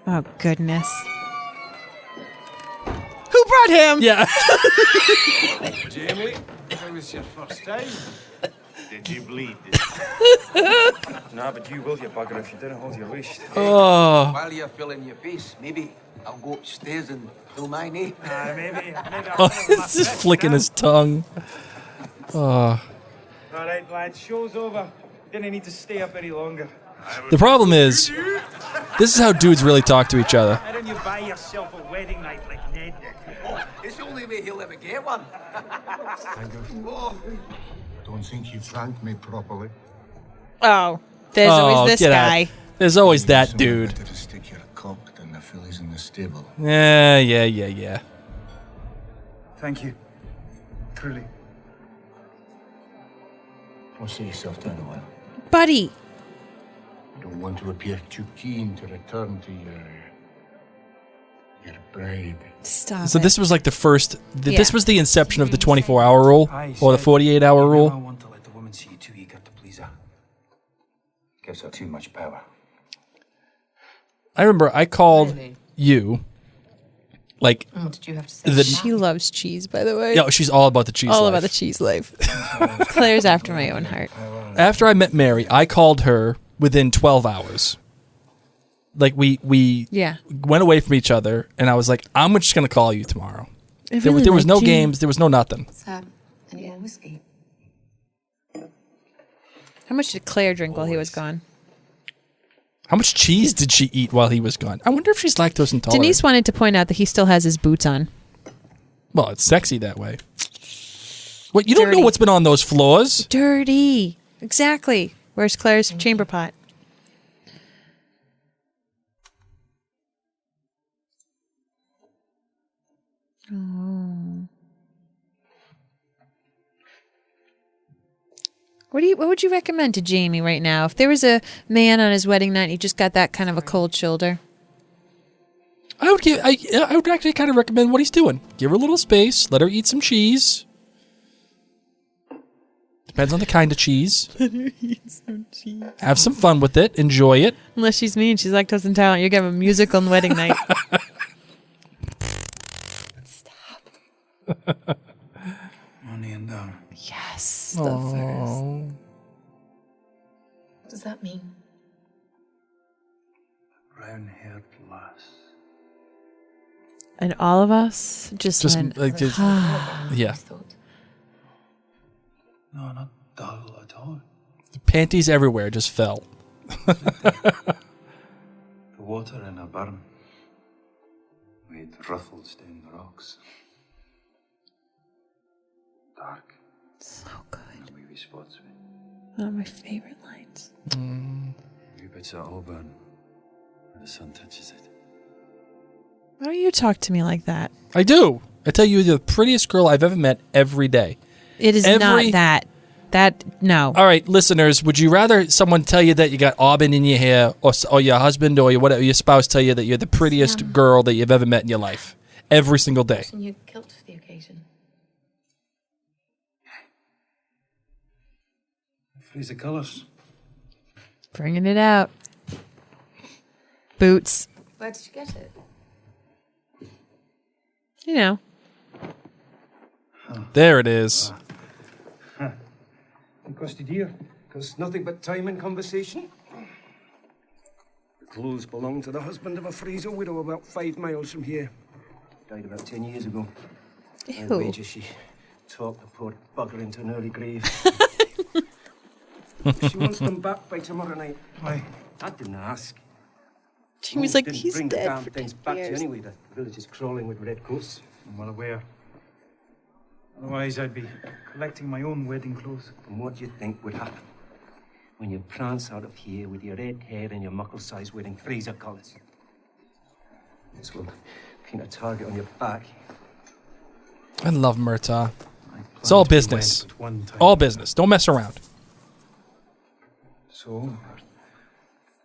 [SPEAKER 2] Oh, goodness. Who brought him?
[SPEAKER 1] Yeah.
[SPEAKER 8] Jamie, how was your first time? Did you bleed?
[SPEAKER 4] Nah, but you will, you bugger, if you didn't hold your waist.
[SPEAKER 1] Oh.
[SPEAKER 7] While you're filling your piece, maybe I'll go upstairs and fill mine, eh?
[SPEAKER 8] Maybe
[SPEAKER 1] Oh, he's just flicking his tongue. Oh.
[SPEAKER 8] All right, lads, show's over. Didn't need to stay up any longer.
[SPEAKER 1] The problem is, this is how dudes really talk to each other.
[SPEAKER 8] Why don't you buy yourself a wedding night like Ned did?
[SPEAKER 7] It's the only way he'll ever get one.
[SPEAKER 4] Don't think you franked me properly.
[SPEAKER 2] Oh, there's always this
[SPEAKER 1] get out.
[SPEAKER 2] guy.
[SPEAKER 1] There's always that dude.
[SPEAKER 4] Better to stick your cock than
[SPEAKER 3] the fillies in the stable.
[SPEAKER 1] Yeah.
[SPEAKER 8] Thank you. Truly.
[SPEAKER 3] Go sit yourself down a while.
[SPEAKER 2] Buddy.
[SPEAKER 3] I don't want to appear too keen to return to your bride.
[SPEAKER 2] Stop
[SPEAKER 1] So
[SPEAKER 2] it.
[SPEAKER 1] this was like the first.
[SPEAKER 2] Yeah.
[SPEAKER 1] This was the inception of the 24-hour rule or the 48-hour
[SPEAKER 3] I
[SPEAKER 1] rule.
[SPEAKER 3] want to let the woman see you too eager to please her. Gives her too much power.
[SPEAKER 1] I remember I called you. Like
[SPEAKER 6] What did you have to say?
[SPEAKER 2] She loves cheese, by the way.
[SPEAKER 1] yeah, she's all about the cheese.
[SPEAKER 2] All
[SPEAKER 1] life.
[SPEAKER 2] about the cheese life. Claire's after my own heart.
[SPEAKER 1] After I met Mary, I called her within 12 hours. Like we
[SPEAKER 2] Yeah.
[SPEAKER 1] went away from each other, and I was like, I'm just gonna call you tomorrow.
[SPEAKER 2] I
[SPEAKER 1] There,
[SPEAKER 2] really
[SPEAKER 1] there was no
[SPEAKER 2] liked you.
[SPEAKER 1] games. There was no nothing.
[SPEAKER 6] Sam, any more whiskey?
[SPEAKER 2] How much did Claire drink while he was gone?
[SPEAKER 1] How much cheese did she eat while he was gone? I wonder if she's lactose intolerant.
[SPEAKER 2] Denise wanted to point out that he still has his boots on.
[SPEAKER 1] Well, it's sexy that way. What, you don't know
[SPEAKER 2] Dirty.
[SPEAKER 1] what's been on those floors?
[SPEAKER 2] Dirty. Exactly. Where's Claire's chamber pot? Oh. What would you recommend to Jamie right now? If there was a man on his wedding night and he just got that kind of a cold shoulder.
[SPEAKER 1] I would actually kind of recommend what he's doing. Give her a little space. Let her eat some cheese. Depends on the kind of cheese.
[SPEAKER 2] Let her eat some cheese.
[SPEAKER 1] Have some fun with it. Enjoy it.
[SPEAKER 2] Unless she's mean, she's lactose intolerant. You're gonna have a musical on wedding night.
[SPEAKER 3] Money and down.
[SPEAKER 2] Yes.
[SPEAKER 6] The first. What does that mean?
[SPEAKER 3] Brown-haired lass.
[SPEAKER 2] And all of us just went,
[SPEAKER 1] Yeah.
[SPEAKER 6] Thought.
[SPEAKER 3] No, not dull at all.
[SPEAKER 1] The panties everywhere just fell.
[SPEAKER 3] The water in a burn made ruffles down the rocks. Dark.
[SPEAKER 2] so good.
[SPEAKER 3] Wee wee spots.
[SPEAKER 2] One of my favorite lines.
[SPEAKER 3] Wee bits of auburn. Where the sun touches it.
[SPEAKER 2] Why don't you talk to me like that?
[SPEAKER 1] I do. I tell you, you're the prettiest girl I've ever met every day.
[SPEAKER 2] It is not that. No.
[SPEAKER 1] All right, listeners, would you rather someone tell you that you got auburn in your hair, or your husband or your spouse tell you that you're the prettiest girl that you've ever met in your life every single day?
[SPEAKER 6] And you kilt for the occasion.
[SPEAKER 3] Freeze the colours.
[SPEAKER 2] Bringing it out. Boots.
[SPEAKER 6] Where did you get it?
[SPEAKER 2] You know.
[SPEAKER 1] There it is.
[SPEAKER 7] It cost you dear. Cost nothing but time and conversation. The clothes belong to the husband of a Fraser widow about 5 miles from here. Died about 10 years ago. And
[SPEAKER 2] Ew.
[SPEAKER 7] wages she talked the poor bugger into an early grave. She wants them back by tomorrow night.
[SPEAKER 3] Why?
[SPEAKER 7] I didn't ask.
[SPEAKER 2] Jamie's like,
[SPEAKER 7] Didn't
[SPEAKER 2] he's
[SPEAKER 7] bring the
[SPEAKER 2] dead
[SPEAKER 7] damn
[SPEAKER 2] for
[SPEAKER 7] things
[SPEAKER 2] 10
[SPEAKER 7] back to you
[SPEAKER 2] years.
[SPEAKER 7] anyway. The village is crawling with red coats.
[SPEAKER 3] I'm well aware. Otherwise, I'd be collecting my own wedding clothes.
[SPEAKER 7] And what do you think would happen when you prance out of here with your red hair and your muckle-size wearing Fraser colours? This will paint a target on your back.
[SPEAKER 1] I love Murtaugh.
[SPEAKER 3] I
[SPEAKER 1] It's all
[SPEAKER 3] planned to be
[SPEAKER 1] business.
[SPEAKER 3] wed at one time.
[SPEAKER 1] All business. Don't mess around.
[SPEAKER 3] So,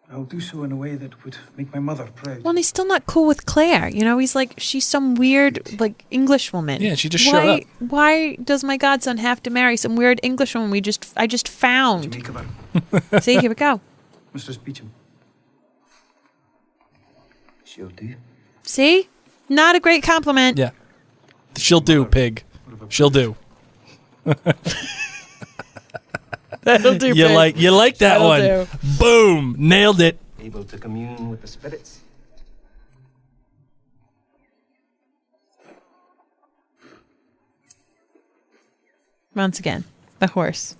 [SPEAKER 3] I'll do so in a way that would make my mother proud.
[SPEAKER 2] Well, and he's still not cool with Claire. You know, he's like, she's some weird, like, English woman.
[SPEAKER 1] Yeah, she just showed up.
[SPEAKER 2] Why does my godson have to marry some weird English woman I just found?
[SPEAKER 3] Jamaica Bar.
[SPEAKER 2] See, here we go.
[SPEAKER 3] Mistress Beecham.
[SPEAKER 7] She'll do.
[SPEAKER 2] See? Not a great compliment.
[SPEAKER 1] Yeah. She'll do, pig. She'll do.
[SPEAKER 2] That'll do.
[SPEAKER 1] You like that
[SPEAKER 2] That'll
[SPEAKER 1] one.
[SPEAKER 2] do.
[SPEAKER 1] Boom. Nailed it.
[SPEAKER 7] Able to commune with the spirits.
[SPEAKER 2] Once again, the horse.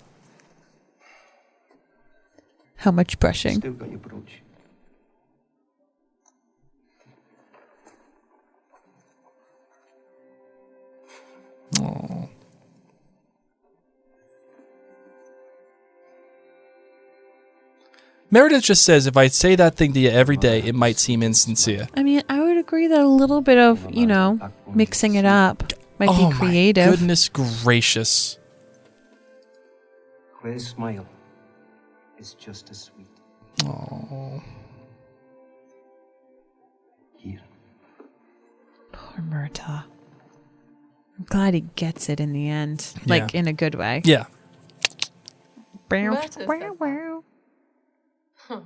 [SPEAKER 2] How much brushing?
[SPEAKER 7] Still got your brooch.
[SPEAKER 1] Oh. Meredith just says, if I say that thing to you every day, it might seem insincere.
[SPEAKER 2] I mean, I would agree that a little bit of, mixing it up might be creative.
[SPEAKER 1] My goodness gracious.
[SPEAKER 7] Claire's smile is just as sweet.
[SPEAKER 1] Oh.
[SPEAKER 7] Here.
[SPEAKER 2] Poor Murtaugh. I'm glad he gets it in the end. Like, in a good way.
[SPEAKER 1] Yeah.
[SPEAKER 6] Murtaugh said that. Huh.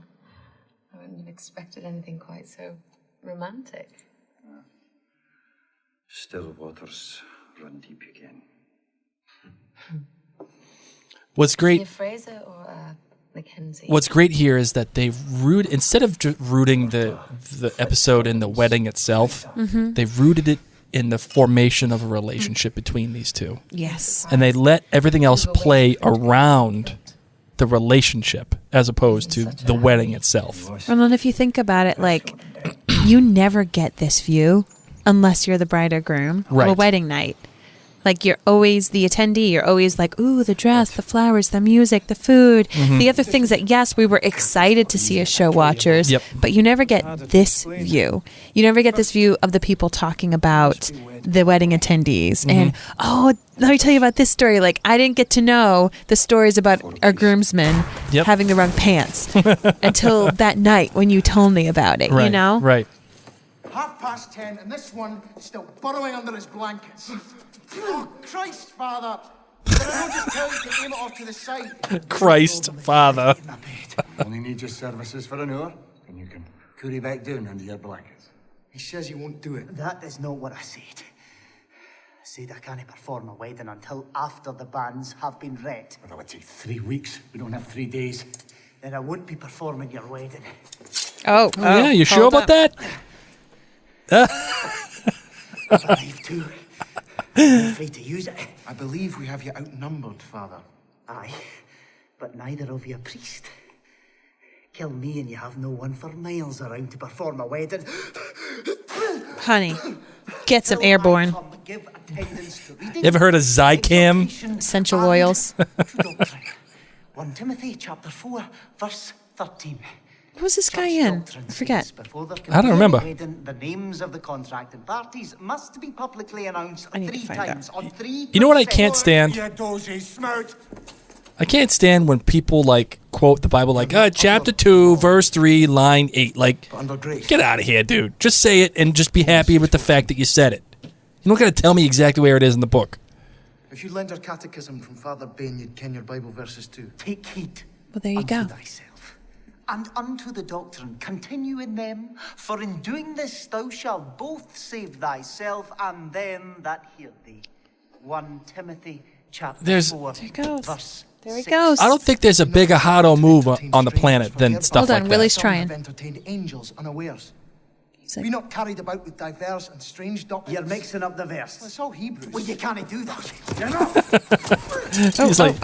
[SPEAKER 6] I wouldn't have expected anything quite so romantic.
[SPEAKER 3] Still waters run deep again.
[SPEAKER 1] What's great?
[SPEAKER 6] Fraser or Mackenzie?
[SPEAKER 1] What's great here is that they've instead of rooting the episode in the wedding itself, they've rooted it in the formation of a relationship between these two.
[SPEAKER 2] Yes.
[SPEAKER 1] And they let everything else play around the relationship as opposed to the wedding itself.
[SPEAKER 2] Well, and if you think about it, like, you never get this view unless you're the bride or groom
[SPEAKER 1] Right.
[SPEAKER 2] of a wedding night. Like, you're always the attendee. You're always like, ooh, the dress, the flowers, the music, the food, the other things that, yes, we were excited to see as show watchers, but you never get this view. You never get this view of the people talking about the wedding attendees. And, oh, let me tell you about this story. Like, I didn't get to know the stories about our groomsmen having the wrong pants until that night when you told me about it, you know?
[SPEAKER 1] Right.
[SPEAKER 9] 10:30, and this one is still burrowing under his blankets. Oh, Christ, Father! Did I not just tell you to aim it off to the side?
[SPEAKER 1] Christ, Father.
[SPEAKER 3] Only need your services for an hour, and you can curry back down under your blankets.
[SPEAKER 9] He says he won't do it.
[SPEAKER 10] That is not what I said. I said I can't perform a wedding until after the banns have been read.
[SPEAKER 3] Well, that would take 3 weeks. We don't have 3 days.
[SPEAKER 10] Then I won't be performing your wedding.
[SPEAKER 2] Oh,
[SPEAKER 1] yeah, you sure about that?
[SPEAKER 10] I leave too. I'm free to use it.
[SPEAKER 9] I believe we have you outnumbered, Father.
[SPEAKER 10] Aye, but neither of you a priest. Kill me and you have no one for miles around to perform a wedding.
[SPEAKER 2] Honey, get some airborne.
[SPEAKER 10] Give attendance to reading.
[SPEAKER 1] You ever heard of Zycam?
[SPEAKER 2] Essential oils.
[SPEAKER 10] 1 Timothy chapter 4, verse 13.
[SPEAKER 2] What was this guy in? I forget.
[SPEAKER 1] I don't remember.
[SPEAKER 10] The names of the contracting parties must be publicly announced 3 times on 3.
[SPEAKER 1] You know what I can't stand? I can't stand when people like quote the Bible like chapter 2, verse 3, line 8. Like, get out of here, dude. Just say it and just be happy with the fact that you said it. You're not going to tell me exactly where it is in the book.
[SPEAKER 9] If you learned our catechism from Father Bain, you'd ken your Bible verses too.
[SPEAKER 10] Take heed.
[SPEAKER 2] Well, there you go.
[SPEAKER 10] Thyself, and unto the doctrine continue in them, for in doing this thou shalt both save thyself and them that hear thee. 1 Timothy chapter 4,
[SPEAKER 2] there it goes.
[SPEAKER 10] verse
[SPEAKER 2] There he goes.
[SPEAKER 1] I don't think there's a bigger hard-on move on the planet than stuff like that.
[SPEAKER 2] Willie's trying.
[SPEAKER 9] Entertained angels unawares.
[SPEAKER 2] Like,
[SPEAKER 9] we not carried about with diverse and strange doctrines.
[SPEAKER 10] You're mixing up the verse.
[SPEAKER 9] Well, it's all Hebrew.
[SPEAKER 10] Well, you can't do that.
[SPEAKER 1] He's like,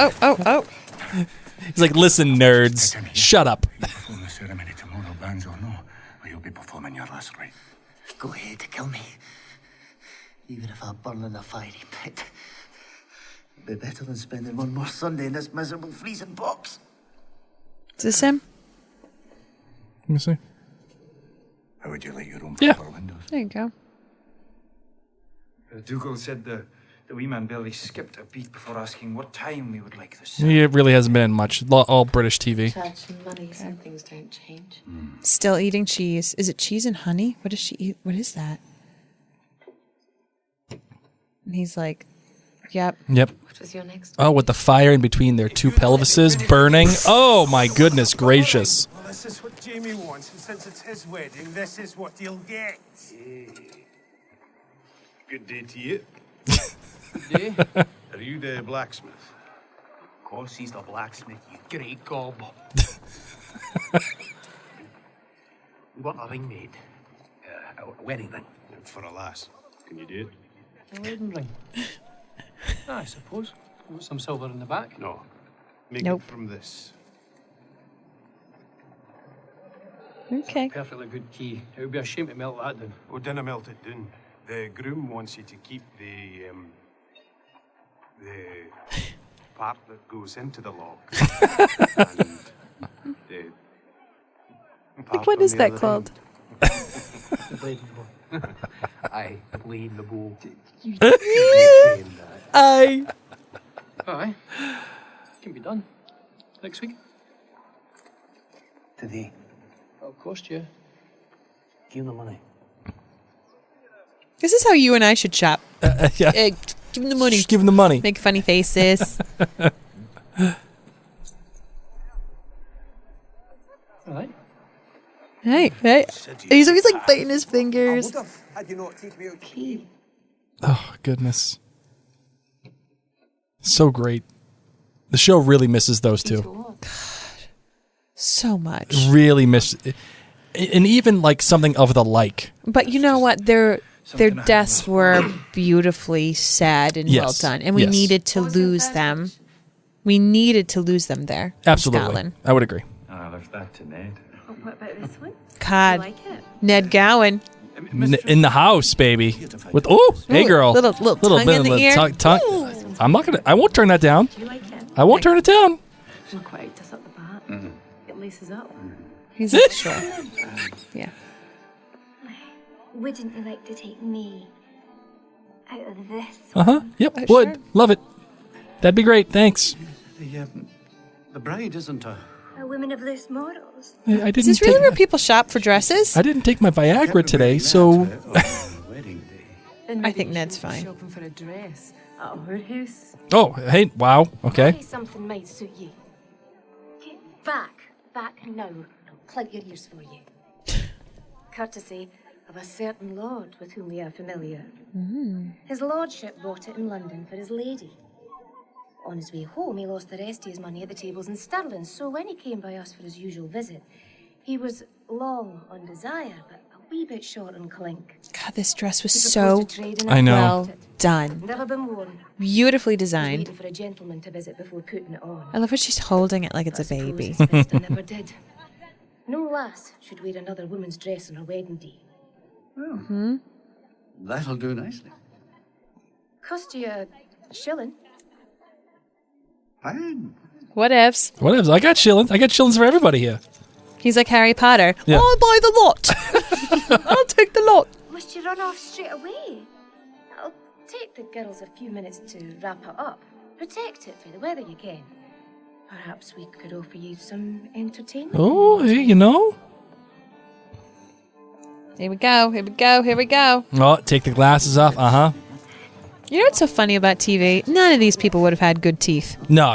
[SPEAKER 1] he's like, listen, nerds, shut up.
[SPEAKER 3] Perform the ceremony tomorrow, bands or no, or you'll be performing your last rite.
[SPEAKER 10] Go ahead, kill me. Even if I burn in a fiery pit. It'd be better than spending one more Sunday in this miserable freezing box.
[SPEAKER 2] Is this him?
[SPEAKER 1] Let me see.
[SPEAKER 3] How would you like your room
[SPEAKER 1] Yeah.
[SPEAKER 3] proper windows?
[SPEAKER 2] There you go.
[SPEAKER 8] Dougal said the wee man barely skipped a beat before asking what time we would like this.
[SPEAKER 1] It really hasn't been much. All British TV.
[SPEAKER 6] Church and money, some things don't change.
[SPEAKER 2] Still eating cheese. Is it cheese and honey? What does she eat? What is that? And he's like, yep.
[SPEAKER 1] Yep.
[SPEAKER 6] What was your next?
[SPEAKER 1] Oh, with the fire in between their two pelvises burning. Oh, my goodness gracious.
[SPEAKER 8] Well, this is what Jamie wants, and since it's his wedding, this is what he'll get.
[SPEAKER 4] Good day to you.
[SPEAKER 8] Day?
[SPEAKER 4] Are you the blacksmith?
[SPEAKER 10] Of course he's the blacksmith, you great gob. We want a ring made. A wedding ring.
[SPEAKER 4] For a lass. Can you do it?
[SPEAKER 11] A wedding ring? I suppose. Want some silver in the back?
[SPEAKER 4] No. Make
[SPEAKER 2] Nope.
[SPEAKER 4] it from this.
[SPEAKER 2] Okay.
[SPEAKER 11] Perfectly good key. It would be a shame to melt that down.
[SPEAKER 4] Oh, dinna melt it down. The groom wants you to keep the part that goes into the lock. And the
[SPEAKER 2] Like, what is that called?
[SPEAKER 11] I bleed the bull.
[SPEAKER 2] I.
[SPEAKER 11] Aye. Can be done. Next week.
[SPEAKER 10] Today.
[SPEAKER 11] It'll cost you.
[SPEAKER 10] Give the money.
[SPEAKER 2] This is how you and I should shop.
[SPEAKER 1] Yeah.
[SPEAKER 2] Give him the money.
[SPEAKER 1] Just give him the money.
[SPEAKER 2] Make funny faces.
[SPEAKER 11] All right.
[SPEAKER 2] Hey. He's always like biting his fingers.
[SPEAKER 1] Oh, goodness. So great. The show really misses those two.
[SPEAKER 2] So much.
[SPEAKER 1] Really miss, and even like something of the like.
[SPEAKER 2] But you know what? Their deaths were beautifully sad and well
[SPEAKER 1] Yes.
[SPEAKER 2] done, and we
[SPEAKER 1] Yes.
[SPEAKER 2] needed to lose them. We needed to lose them there. in
[SPEAKER 1] Absolutely.
[SPEAKER 2] Scotland.
[SPEAKER 1] I would agree.
[SPEAKER 3] I left that to Ned.
[SPEAKER 6] Oh, what about this one?
[SPEAKER 2] God,
[SPEAKER 6] Like it?
[SPEAKER 2] Ned Gowan.
[SPEAKER 1] In the house, baby. With hey girl,
[SPEAKER 2] Little tongue in the ear.
[SPEAKER 1] Tongue.
[SPEAKER 2] Ooh.
[SPEAKER 1] I'm not gonna. I won't turn that down.
[SPEAKER 6] Do you like it?
[SPEAKER 1] I won't turn it down.
[SPEAKER 6] Not quite just up the back. It laces up.
[SPEAKER 2] He's like, sure. Yeah.
[SPEAKER 12] Wouldn't you like to take me out of this?
[SPEAKER 1] Yep.
[SPEAKER 2] Oh,
[SPEAKER 1] Would
[SPEAKER 2] sure.
[SPEAKER 1] love it. That'd be great. Thanks.
[SPEAKER 4] The bride isn't a
[SPEAKER 12] woman of loose morals.
[SPEAKER 1] I didn't.
[SPEAKER 2] Is this really where people shop for dresses?
[SPEAKER 1] I didn't take my Viagra today, so.
[SPEAKER 2] I think Ned's fine.
[SPEAKER 6] Shopping for a dress at a whorehouse.
[SPEAKER 1] Oh, hey! Wow. Okay.
[SPEAKER 6] Maybe something might suit you. Get back now. I'll plug your ears for you. Courtesy of a certain lord with whom we are familiar. His lordship bought it in London for his lady. On his way home, he lost the rest of his money at the tables in sterling, so when he came by us for his usual visit, he was long on desire, but a wee bit short on clink.
[SPEAKER 2] God, this dress was
[SPEAKER 6] He
[SPEAKER 2] so
[SPEAKER 6] proposed to trade in it.
[SPEAKER 1] I know.
[SPEAKER 2] well done.
[SPEAKER 6] Never been worn.
[SPEAKER 2] Beautifully
[SPEAKER 6] He was
[SPEAKER 2] designed.
[SPEAKER 6] waiting for a gentleman to visit before putting it on.
[SPEAKER 2] I love how she's holding it like it's a
[SPEAKER 6] Suppose
[SPEAKER 2] baby.
[SPEAKER 6] it's best I never did. No lass should wear another woman's dress on her wedding day.
[SPEAKER 4] That'll do nicely.
[SPEAKER 6] Cost you a shilling.
[SPEAKER 4] Fine.
[SPEAKER 2] Whatevs.
[SPEAKER 1] Whatever. I got shillings. I got shillings for everybody here.
[SPEAKER 2] He's like Harry Potter.
[SPEAKER 1] Yeah.
[SPEAKER 2] I'll buy the lot. I'll take the lot.
[SPEAKER 6] Must you run off straight away? It'll take the girls a few minutes to wrap it up. Protect it for the weather you can. Perhaps we could offer you some entertainment.
[SPEAKER 1] Oh, hey, you know.
[SPEAKER 2] Here we go.
[SPEAKER 1] Oh, take the glasses off.
[SPEAKER 2] You know what's so funny about TV? None of these people would have had good teeth.
[SPEAKER 1] No.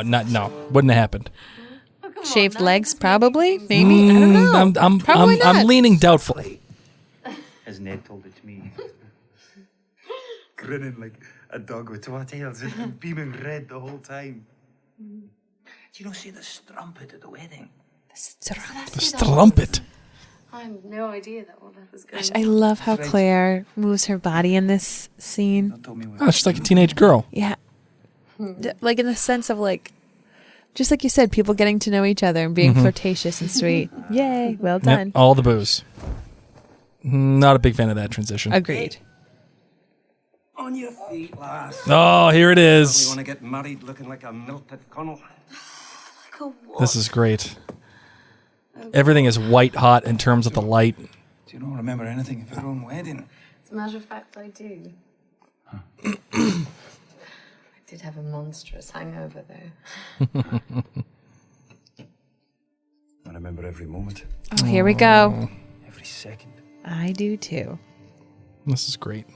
[SPEAKER 1] Wouldn't have happened.
[SPEAKER 2] Shaved legs, probably. Maybe. I don't know. Probably not.
[SPEAKER 1] I'm leaning doubtful.
[SPEAKER 4] As Ned told it to me. Grinning like a dog with two tails and beaming red the whole time. Do you not see the strumpet at the wedding?
[SPEAKER 1] The strumpet.
[SPEAKER 6] I have no idea that all that was going
[SPEAKER 2] Gosh, I love how Claire moves her body in this scene.
[SPEAKER 1] Oh, she's like a teenage girl.
[SPEAKER 2] Yeah. Like in the sense of like, just like you said, people getting to know each other and being flirtatious and sweet. Yay. Well done.
[SPEAKER 1] Yep, all the booze. Not a big fan of that transition.
[SPEAKER 2] Agreed.
[SPEAKER 7] On your feet, lass.
[SPEAKER 1] Oh, here it
[SPEAKER 7] We
[SPEAKER 1] is.
[SPEAKER 7] want to get married looking like a melted Connell.
[SPEAKER 1] This is great. Everything is white hot in terms of the light.
[SPEAKER 3] Do you not remember anything of your own wedding?
[SPEAKER 6] As a matter of fact, I do. I did have a monstrous hangover, though.
[SPEAKER 3] I remember every moment,
[SPEAKER 2] Oh, here we go.
[SPEAKER 3] every second.
[SPEAKER 2] I do too.
[SPEAKER 1] This is great.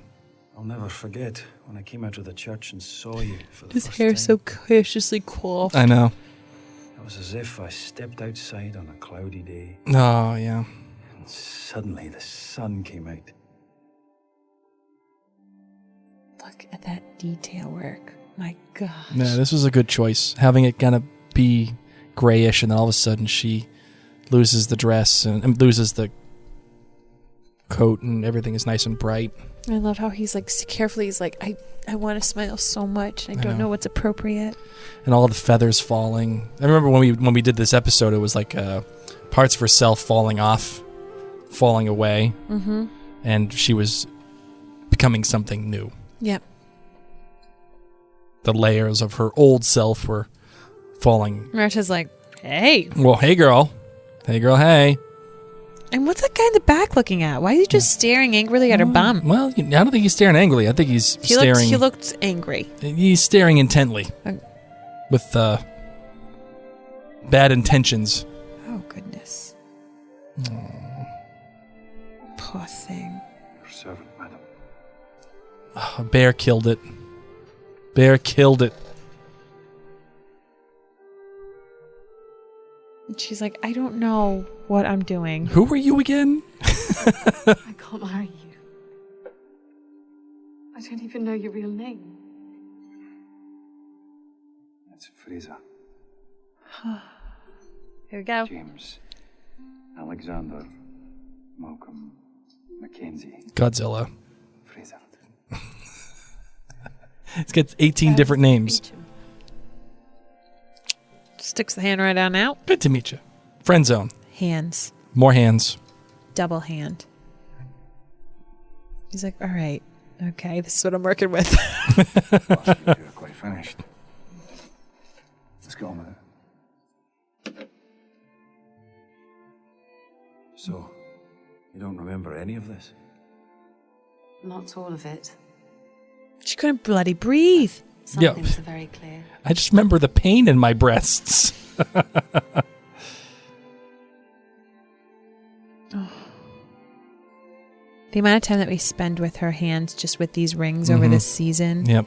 [SPEAKER 3] I'll never forget when I came out of the church and saw you for the
[SPEAKER 2] His
[SPEAKER 3] first
[SPEAKER 2] hair
[SPEAKER 3] time.
[SPEAKER 2] so cautiously coiffed.
[SPEAKER 1] I know.
[SPEAKER 3] It was as if I stepped outside on a cloudy day,
[SPEAKER 1] Oh, yeah.
[SPEAKER 3] and suddenly the sun came out.
[SPEAKER 2] Look at that detail work. My gosh.
[SPEAKER 1] Yeah, this was a good choice. Having it kind of be grayish, and then all of a sudden she loses the dress and loses the coat, and everything is nice and bright.
[SPEAKER 2] I love how he's like carefully. He's like, I want to smile so much. I don't know what's appropriate.
[SPEAKER 1] And all the feathers falling. I remember when we did this episode, it was like parts of herself falling off, falling away, and she was becoming something new.
[SPEAKER 2] Yep.
[SPEAKER 1] The layers of her old self were falling.
[SPEAKER 2] Marta's like, hey.
[SPEAKER 1] Well, hey girl, hey.
[SPEAKER 2] And what's that guy in the back looking at? Why is he just staring angrily at her bum?
[SPEAKER 1] Well, I don't think he's staring angrily. I think he's staring.
[SPEAKER 2] He looked angry.
[SPEAKER 1] He's staring intently with bad intentions.
[SPEAKER 2] Oh, goodness. Poor thing.
[SPEAKER 3] Your servant, madam.
[SPEAKER 1] Oh, Bear killed it. Bear killed it.
[SPEAKER 2] She's like, I don't know what I'm doing.
[SPEAKER 1] Who were you again?
[SPEAKER 6] I can't marry you. I don't even know your real name.
[SPEAKER 3] That's Fraser.
[SPEAKER 2] Here we go.
[SPEAKER 3] James. Alexander. Malcolm. Mackenzie.
[SPEAKER 1] Godzilla.
[SPEAKER 3] Fraser.
[SPEAKER 1] It's got 18 different names.
[SPEAKER 2] Sticks the hand right on out.
[SPEAKER 1] Good to meet you. Friend zone.
[SPEAKER 2] Hands.
[SPEAKER 1] More hands.
[SPEAKER 2] Double hand. He's like, all right. Okay, this is what I'm working with.
[SPEAKER 3] You two are quite finished. Let's go on with it. So, you don't remember any of this?
[SPEAKER 6] Not all of it.
[SPEAKER 2] She couldn't bloody breathe.
[SPEAKER 6] Some things are very clear.
[SPEAKER 1] I just remember the pain in my breasts.
[SPEAKER 2] The amount of time that we spend with her hands just with these rings over this season.
[SPEAKER 1] Yep.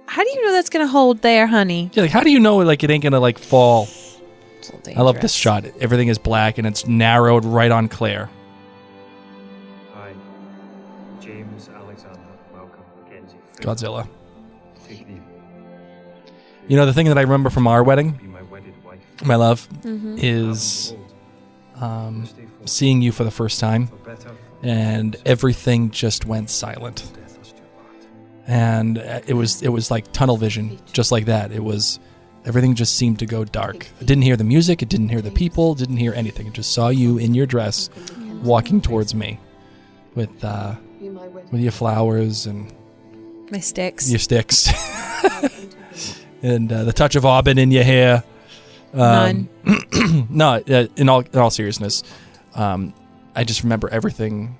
[SPEAKER 2] How do you know that's going to hold there, honey?
[SPEAKER 1] Yeah, like, how do you know like it ain't going to like fall?
[SPEAKER 2] It's
[SPEAKER 1] I love this shot. Everything is black and it's narrowed right on Claire.
[SPEAKER 7] Hi. James, Alexander, Malcolm, Mackenzie.
[SPEAKER 1] Godzilla.
[SPEAKER 7] Take leave.
[SPEAKER 1] You know, the thing that I remember from our wedding,
[SPEAKER 7] Be my wedded wife.
[SPEAKER 1] my love,
[SPEAKER 2] Mm-hmm.
[SPEAKER 1] is seeing you for the first time, and everything just went silent. And it was like tunnel vision, just like that. It was, everything just seemed to go dark. I didn't hear the music, it didn't hear the people, didn't hear anything. It just saw you in your dress walking towards me with your flowers and
[SPEAKER 2] my sticks.
[SPEAKER 1] your sticks. And the touch of auburn in your hair.
[SPEAKER 2] None.
[SPEAKER 1] No, in all seriousness, I just remember everything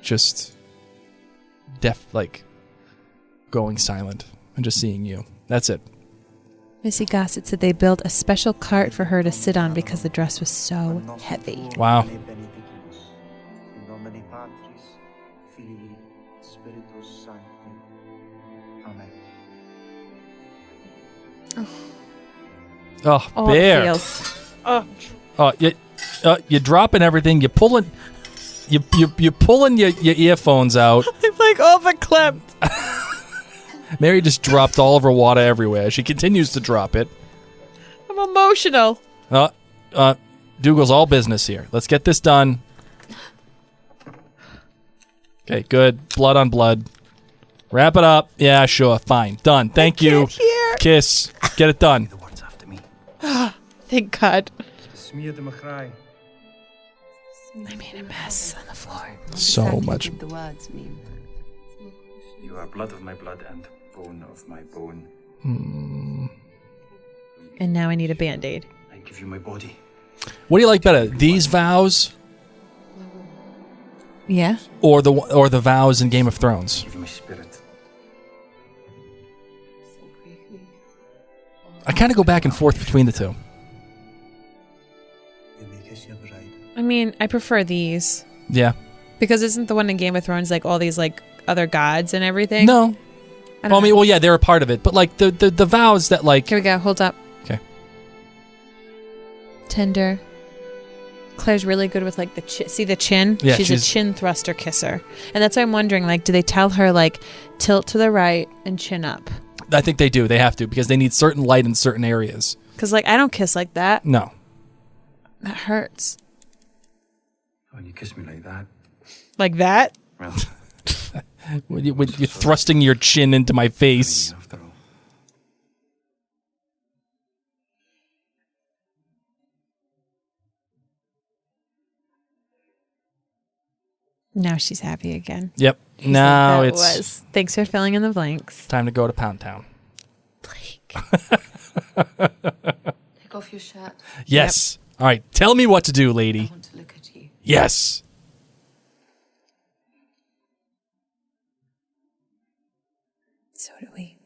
[SPEAKER 1] just like going silent and just seeing you. That's it.
[SPEAKER 2] Missy Gossett said they built a special cart for her to sit on because the dress was so heavy.
[SPEAKER 1] Wow. Oh, Bear.
[SPEAKER 2] Feels.
[SPEAKER 1] Oh, you're dropping everything. You're pulling your earphones out.
[SPEAKER 2] I'm like overclipped.
[SPEAKER 1] Mary just dropped all of her water everywhere. She continues to drop it.
[SPEAKER 2] I'm emotional.
[SPEAKER 1] Dougal's all business here. Let's get this done. Okay, good. Blood on blood. Wrap it up. Yeah, sure. Fine. Done. Thank you. Kiss. Get it done.
[SPEAKER 2] Thank God.
[SPEAKER 7] Smear the McCry.
[SPEAKER 2] I made a mess on the floor.
[SPEAKER 1] So much.
[SPEAKER 6] The words mean.
[SPEAKER 3] You are blood of my blood and bone of my bone.
[SPEAKER 2] And now I need a Band-Aid.
[SPEAKER 3] I give you my body.
[SPEAKER 1] What do you like better? These vows
[SPEAKER 2] Yeah.
[SPEAKER 1] or the vows in Game of Thrones?
[SPEAKER 3] Give you my spirit.
[SPEAKER 1] I kind of go back and forth between the two.
[SPEAKER 2] I mean, I prefer these.
[SPEAKER 1] Yeah.
[SPEAKER 2] Because isn't the one in Game of Thrones like all these like other gods and everything?
[SPEAKER 1] No. Well, yeah, they're a part of it, but like the vows that like.
[SPEAKER 2] Here we go. Hold up.
[SPEAKER 1] Okay.
[SPEAKER 2] Tender. Claire's really good with like the chin. See the chin?
[SPEAKER 1] Yeah,
[SPEAKER 2] she's a chin thruster kisser. And that's why I'm wondering, like, do they tell her like tilt to the right and chin up?
[SPEAKER 1] I think they do. They have to because they need certain light in certain areas.
[SPEAKER 2] Because like I don't kiss like that.
[SPEAKER 1] No.
[SPEAKER 2] That hurts.
[SPEAKER 3] When you kiss me like that.
[SPEAKER 2] Like that?
[SPEAKER 3] Well,
[SPEAKER 1] when you're thrusting your chin into my face.
[SPEAKER 3] after all.
[SPEAKER 2] Now she's happy again.
[SPEAKER 1] Yep.
[SPEAKER 2] She's
[SPEAKER 1] Now
[SPEAKER 2] like,
[SPEAKER 1] it's
[SPEAKER 2] was. Thanks for filling in the blanks.
[SPEAKER 1] time to go to Pound Town.
[SPEAKER 2] Blake.
[SPEAKER 6] Take off your shirt.
[SPEAKER 1] Yes. All right, tell me what to do, lady.
[SPEAKER 6] I want to look at you.
[SPEAKER 1] Yes.
[SPEAKER 2] So do we.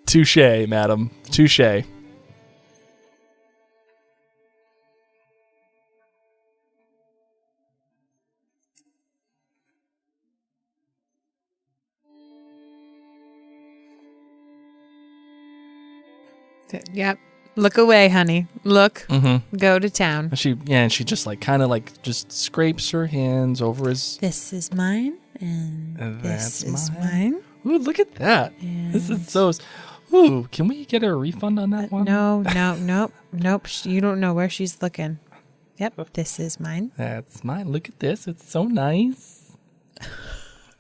[SPEAKER 1] Touche, madam. Touche.
[SPEAKER 2] Yep. Look away, honey. Look.
[SPEAKER 1] Mm-hmm.
[SPEAKER 2] Go to town.
[SPEAKER 1] And she just like kind of like just scrapes her hands over his.
[SPEAKER 2] This is mine, and
[SPEAKER 1] That's
[SPEAKER 2] this is
[SPEAKER 1] mine.
[SPEAKER 2] mine.
[SPEAKER 1] Ooh, look at that.
[SPEAKER 2] And
[SPEAKER 1] This is so. Ooh, can we get a refund on that one?
[SPEAKER 2] Nope. You don't know where she's looking. Yep, this is mine.
[SPEAKER 1] That's mine. Look at this. It's so nice.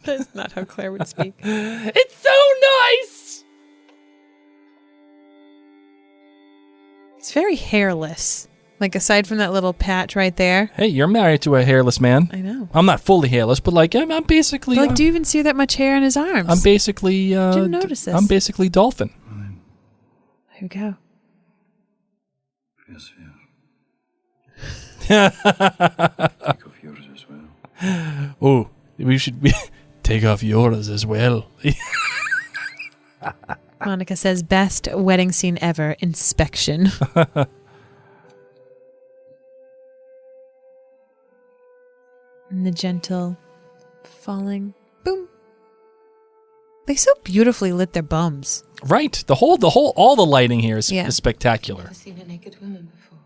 [SPEAKER 2] That's not how Claire would speak.
[SPEAKER 1] It's so nice.
[SPEAKER 2] It's very hairless. Like, aside from that little patch right there.
[SPEAKER 1] Hey, you're married to a hairless man.
[SPEAKER 2] I know.
[SPEAKER 1] I'm not fully hairless, but like I'm basically.
[SPEAKER 2] But, like, do you even see that much hair on his arms?
[SPEAKER 1] I'm basically.
[SPEAKER 2] Didn't notice this.
[SPEAKER 1] I'm basically dolphin.
[SPEAKER 2] Here we go.
[SPEAKER 4] Yes, yeah. Take off yours as well.
[SPEAKER 1] Oh, we should take off yours as well.
[SPEAKER 2] Monica says, best wedding scene ever, inspection. And the gentle falling. Boom. They so beautifully lit their bums.
[SPEAKER 1] Right. All the lighting here is spectacular.
[SPEAKER 6] I've seen a naked woman before.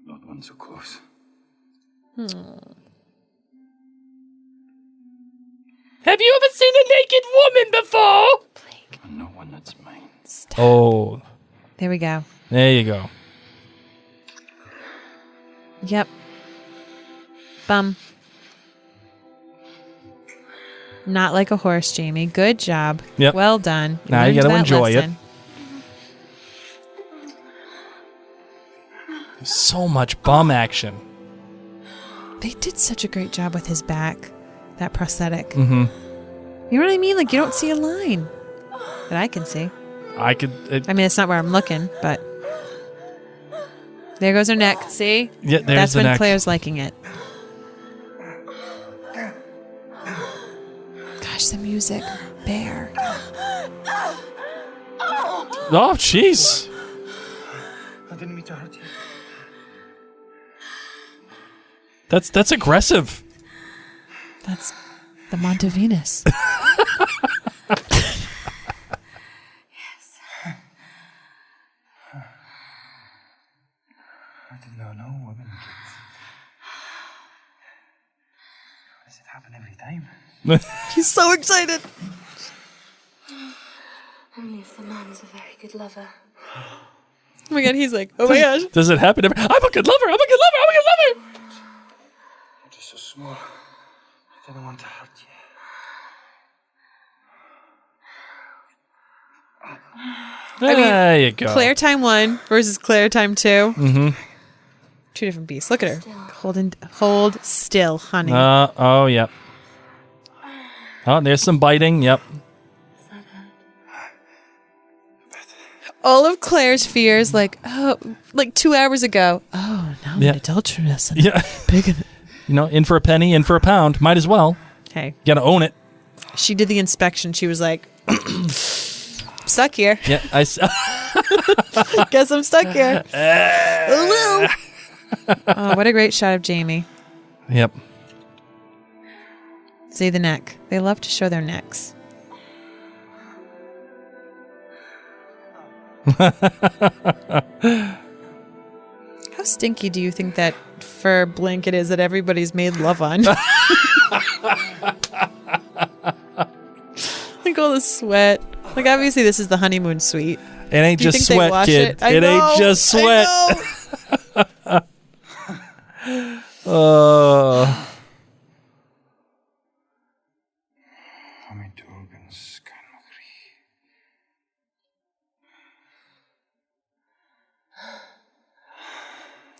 [SPEAKER 4] Not one so close.
[SPEAKER 1] Have you ever seen a naked woman before?
[SPEAKER 4] And no one that's mine.
[SPEAKER 2] Stop.
[SPEAKER 1] Oh.
[SPEAKER 2] There we go.
[SPEAKER 1] There you go.
[SPEAKER 2] Yep. Bum. Not like a horse, Jamie. Good job.
[SPEAKER 1] Yep.
[SPEAKER 2] Well done.
[SPEAKER 1] Now you
[SPEAKER 2] learned
[SPEAKER 1] got to
[SPEAKER 2] that
[SPEAKER 1] enjoy
[SPEAKER 2] lesson.
[SPEAKER 1] it. So much bum action.
[SPEAKER 2] They did such a great job with his back. That prosthetic.
[SPEAKER 1] Mm-hmm.
[SPEAKER 2] You know what I mean? Like, you don't see a line that I can see.
[SPEAKER 1] I could.
[SPEAKER 2] I mean, it's not where I'm looking, but there goes her neck. See?
[SPEAKER 1] Yeah, there's
[SPEAKER 2] That's
[SPEAKER 1] the
[SPEAKER 2] when
[SPEAKER 1] neck.
[SPEAKER 2] Claire's liking it. Gosh, the music. Bear.
[SPEAKER 1] Oh, jeez.
[SPEAKER 8] I didn't mean to hurt you.
[SPEAKER 1] That's aggressive.
[SPEAKER 2] That's the Montevenus.
[SPEAKER 8] I did not know women could. Does it happen every time?
[SPEAKER 2] He's so excited.
[SPEAKER 6] Only if the man's a very good lover.
[SPEAKER 2] Oh my god, he's like, oh my gosh.
[SPEAKER 1] Does it happen every... I'm a good lover. I'm a good lover. I'm a good lover.
[SPEAKER 8] You're just so small. I didn't want to hurt you.
[SPEAKER 1] There you go.
[SPEAKER 2] Claire time 1 versus Claire time 2.
[SPEAKER 1] Mm-hmm.
[SPEAKER 2] Two different beasts. Look at her. Hold still, honey.
[SPEAKER 1] Oh, yep. Oh, there's some biting. Yep.
[SPEAKER 2] All of Claire's fears, like 2 hours ago. Oh, now I'm an adulteress. And big.
[SPEAKER 1] In for a penny, in for a pound. Might as well.
[SPEAKER 2] Hey.
[SPEAKER 1] Gotta own it.
[SPEAKER 2] She did the inspection. She was like, stuck here.
[SPEAKER 1] Yeah,
[SPEAKER 2] Guess I'm stuck here. Oh, what a great shot of Jamie.
[SPEAKER 1] Yep.
[SPEAKER 2] See the neck. They love to show their necks. How stinky do you think that fur blanket is that everybody's made love on? Like all the sweat. Like, obviously this is the honeymoon suite.
[SPEAKER 1] It ain't
[SPEAKER 2] Do you
[SPEAKER 1] just
[SPEAKER 2] think they
[SPEAKER 1] sweat,
[SPEAKER 2] wash
[SPEAKER 1] kid.
[SPEAKER 2] It
[SPEAKER 1] ain't just sweat.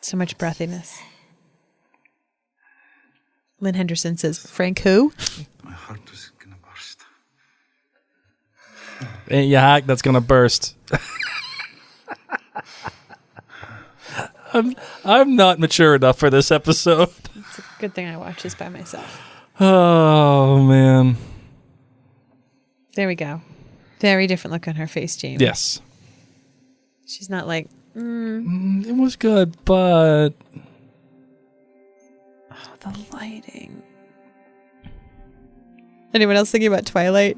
[SPEAKER 2] So much breathiness. Lynn Henderson says, Frank who?
[SPEAKER 4] My heart
[SPEAKER 1] Ain't you hot? That's gonna burst. I'm not mature enough for this episode.
[SPEAKER 2] It's a good thing I watch this by myself.
[SPEAKER 1] Oh man.
[SPEAKER 2] There we go. Very different look on her face, Jamie.
[SPEAKER 1] Yes.
[SPEAKER 2] She's not like,
[SPEAKER 1] it was good, but
[SPEAKER 2] the lighting. Anyone else thinking about Twilight?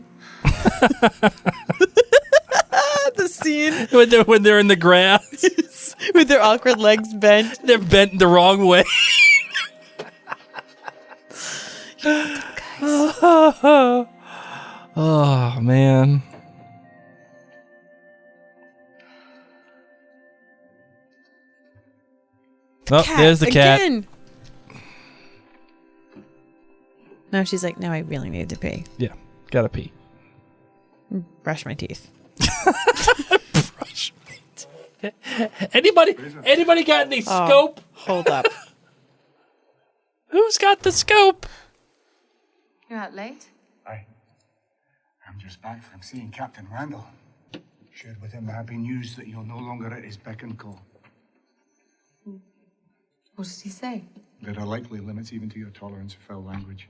[SPEAKER 2] The scene
[SPEAKER 1] when they're in the grass
[SPEAKER 2] with their awkward legs bent.
[SPEAKER 1] They're bent the wrong way. Oh man. There's the cat.
[SPEAKER 2] Again. Now she's like, now I really need to pee.
[SPEAKER 1] Yeah, gotta pee.
[SPEAKER 2] Brush my teeth.
[SPEAKER 1] Brush my teeth. Anybody got any scope?
[SPEAKER 2] Hold up.
[SPEAKER 1] Who's got the scope?
[SPEAKER 6] You're out late?
[SPEAKER 3] I'm just back from seeing Captain Randall. Shared with him the happy news that you're no longer at his beck and call.
[SPEAKER 6] What did he say?
[SPEAKER 3] There are likely limits even to your tolerance for foul language.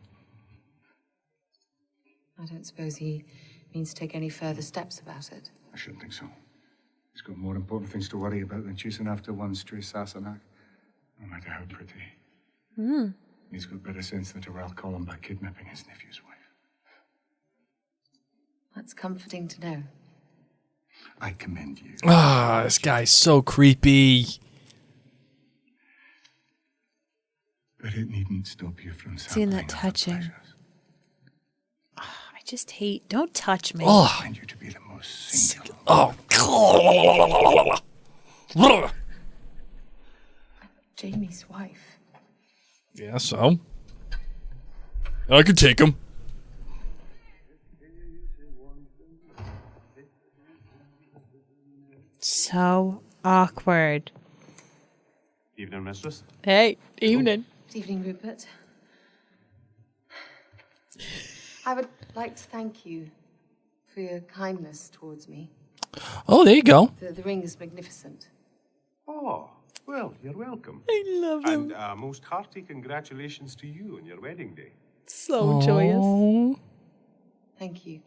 [SPEAKER 6] I don't suppose he means to take any further steps about it.
[SPEAKER 3] I shouldn't think so. He's got more important things to worry about than chasing after one stray Sassenach, no matter how pretty. He's got better sense than to rile Colin by kidnapping his nephew's wife.
[SPEAKER 6] That's comforting to know.
[SPEAKER 3] I commend you.
[SPEAKER 1] This guy's so creepy.
[SPEAKER 3] But it needn't stop you from
[SPEAKER 2] Seeing that touching. I just hate. Don't touch me.
[SPEAKER 1] Oh.
[SPEAKER 3] I find you to be the most singular.
[SPEAKER 1] Oh.
[SPEAKER 6] Jamie's wife.
[SPEAKER 1] Yeah, so I could take him.
[SPEAKER 2] So awkward.
[SPEAKER 5] Evening, mistress.
[SPEAKER 2] Hey, evening.
[SPEAKER 6] Good evening, Rupert. I would like to thank you for your kindness towards me.
[SPEAKER 1] Oh, there you go.
[SPEAKER 6] The ring is magnificent.
[SPEAKER 5] Oh, well, you're welcome.
[SPEAKER 2] I love him.
[SPEAKER 5] And most hearty congratulations to you on your wedding day.
[SPEAKER 2] So joyous.
[SPEAKER 6] Thank you.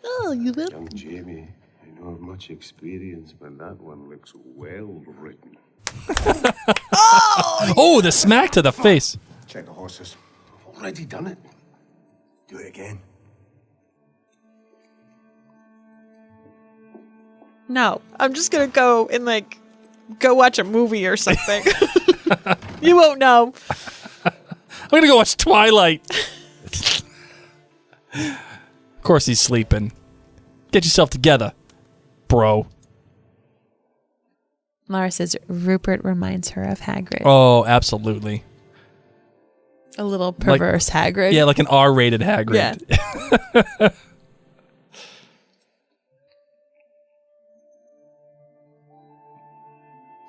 [SPEAKER 2] Oh, you little.
[SPEAKER 5] Young Jamie, I know of much experience, but that one looks well written.
[SPEAKER 1] Oh, the smack to the face.
[SPEAKER 3] Check the horses.
[SPEAKER 5] I've already done it.
[SPEAKER 3] Do it again.
[SPEAKER 2] No, I'm just gonna go and go watch a movie or something. You won't know.
[SPEAKER 1] I'm gonna go watch Twilight. Of course he's sleeping. Get yourself together, bro.
[SPEAKER 2] Laura says Rupert reminds her of Hagrid.
[SPEAKER 1] Oh, absolutely.
[SPEAKER 2] A little perverse Hagrid.
[SPEAKER 1] Yeah, like an R-rated Hagrid.
[SPEAKER 2] Yeah.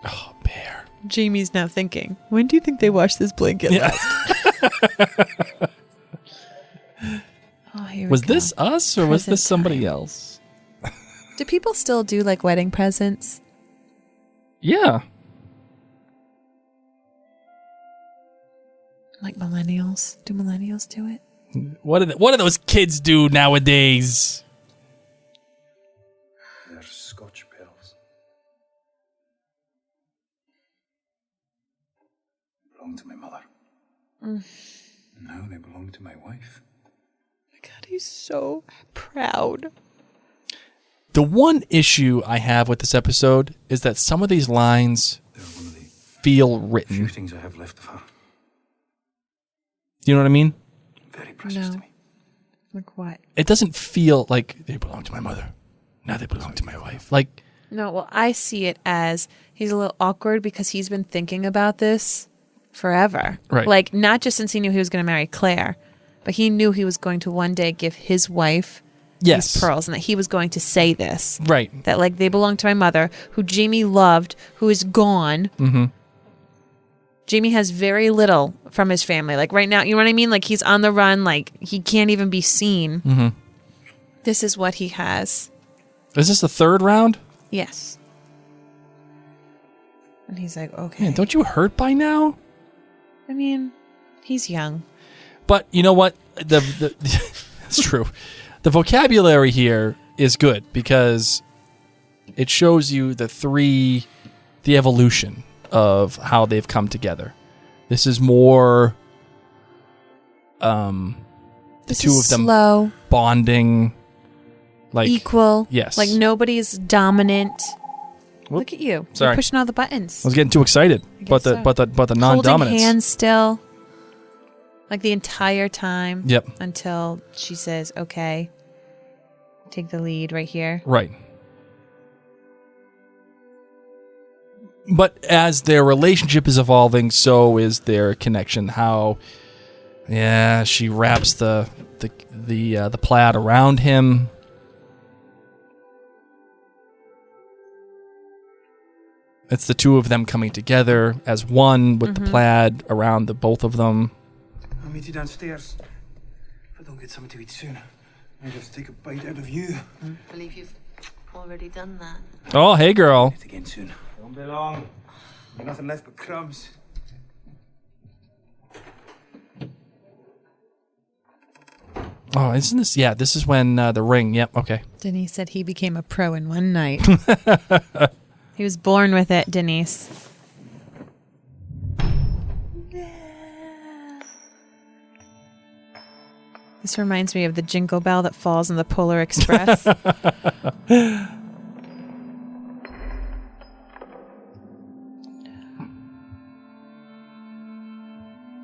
[SPEAKER 1] Oh, bear.
[SPEAKER 2] Jamie's now thinking, when do you think they washed this blanket last? Oh, here we
[SPEAKER 1] Was
[SPEAKER 2] go.
[SPEAKER 1] this us or was
[SPEAKER 2] Present
[SPEAKER 1] this somebody
[SPEAKER 2] time.
[SPEAKER 1] else?
[SPEAKER 2] Do people still do wedding presents?
[SPEAKER 1] Yeah.
[SPEAKER 2] Like millennials? Do millennials do it?
[SPEAKER 1] What do those kids do nowadays?
[SPEAKER 3] They're Scotch pearls. Belong to my mother. Now they belong to my wife.
[SPEAKER 2] God, he's so proud.
[SPEAKER 1] The one issue I have with this episode is that some of these lines feel written.
[SPEAKER 3] Few things I have left of her.
[SPEAKER 1] Do you know what I mean?
[SPEAKER 3] Very precious to me.
[SPEAKER 2] Like what?
[SPEAKER 1] It doesn't feel like they belong to my mother. Now they belong to my wife.
[SPEAKER 2] No, well, I see it as he's a little awkward because he's been thinking about this forever.
[SPEAKER 1] Right.
[SPEAKER 2] Not just since he knew he was going to marry Claire, but he knew he was going to one day give his wife these pearls and that he was going to say this.
[SPEAKER 1] Right.
[SPEAKER 2] That, they belong to my mother, who Jamie loved, who is gone.
[SPEAKER 1] Mm-hmm.
[SPEAKER 2] Jamie has very little from his family. Like right now, you know what I mean? Like he's on the run. Like he can't even be seen.
[SPEAKER 1] Mm-hmm.
[SPEAKER 2] This is what he has.
[SPEAKER 1] Is this the third round?
[SPEAKER 2] Yes. And he's like, okay.
[SPEAKER 1] Man, don't you hurt by now?
[SPEAKER 2] I mean, he's young.
[SPEAKER 1] But you know what? It's true. The vocabulary here is good because it shows you the evolution of how they've come together. This is more the two of them
[SPEAKER 2] slow,
[SPEAKER 1] bonding, like
[SPEAKER 2] equal.
[SPEAKER 1] Yes.
[SPEAKER 2] Like nobody's dominant. Look at you.
[SPEAKER 1] Sorry.
[SPEAKER 2] You're pushing all the buttons.
[SPEAKER 1] I was getting too excited. But
[SPEAKER 2] so.
[SPEAKER 1] the non-dominance.
[SPEAKER 2] Holding hands still. Like the entire time.
[SPEAKER 1] Yep.
[SPEAKER 2] Until she says, okay, take the lead right here.
[SPEAKER 1] Right. But as their relationship is evolving, so is their connection. How, she wraps the plaid around him. It's the two of them coming together as one with the plaid around the both of them.
[SPEAKER 7] I'll meet you downstairs. If I don't get something to eat soon, I'll just take a bite out of you.
[SPEAKER 13] I believe you've already done that.
[SPEAKER 1] Oh, hey, girl.
[SPEAKER 7] Eat again soon. Won't be long. You've nothing left but crumbs.
[SPEAKER 1] Oh, isn't this? Yeah, this is when the ring. Yep. Okay.
[SPEAKER 2] Denise said he became a pro in one night. He was born with it, Denise. This reminds me of the jingle bell that falls in the Polar Express.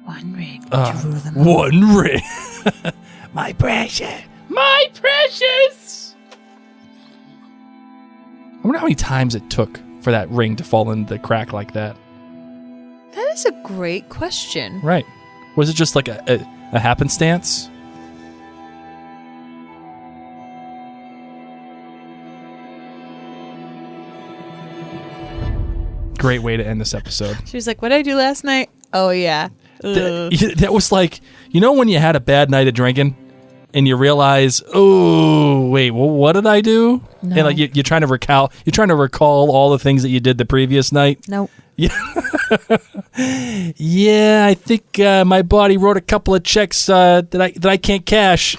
[SPEAKER 2] One ring to rule them all.
[SPEAKER 1] One ring. My precious. My precious. I wonder how many times it took for that ring to fall into the crack like that.
[SPEAKER 2] That is a great question.
[SPEAKER 1] Right. Was it just like a happenstance? Great way to end this episode.
[SPEAKER 2] She was like, what did I do last night? Oh, yeah.
[SPEAKER 1] That was like, you know when you had a bad night of drinking and you realize, oh, wait, well, what did I do?
[SPEAKER 2] No.
[SPEAKER 1] And like you're trying to recall all the things that you did the previous night.
[SPEAKER 2] Nope.
[SPEAKER 1] Yeah. Yeah, I think my body wrote a couple of checks that I can't cash.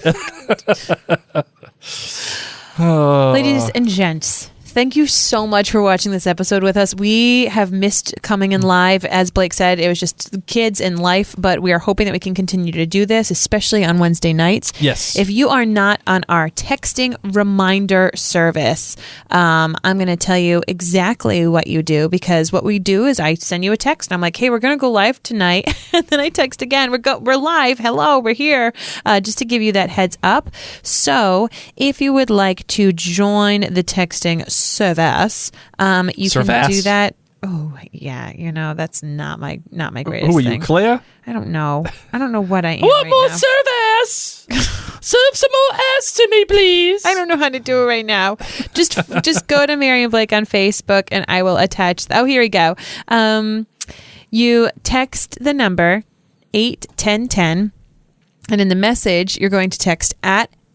[SPEAKER 2] Ladies and gents, thank you so much for watching this episode with us. We have missed coming in live. As Blake said, it was just kids and life, but we are hoping that we can continue to do this, especially on Wednesday nights.
[SPEAKER 1] Yes.
[SPEAKER 2] If you are not on our texting reminder service, I'm going to tell you exactly what you do, because what we do is I send you a text and I'm like, hey, we're going to go live tonight. And then I text again, we're live. Hello, we're here. Just to give you that heads up. So if you would like to join the texting service, you can do that. Oh yeah, that's not my greatest
[SPEAKER 1] Who are you,
[SPEAKER 2] thing.
[SPEAKER 1] Claire?
[SPEAKER 2] I don't know what I am.
[SPEAKER 1] One
[SPEAKER 2] right
[SPEAKER 1] more
[SPEAKER 2] now.
[SPEAKER 1] service. Serve some more ass to me, please.
[SPEAKER 2] I don't know how to do it right now. Just go to Marion Blake on Facebook and I will attach. Oh, here we go. You text the number 81010, and in the message you're going to text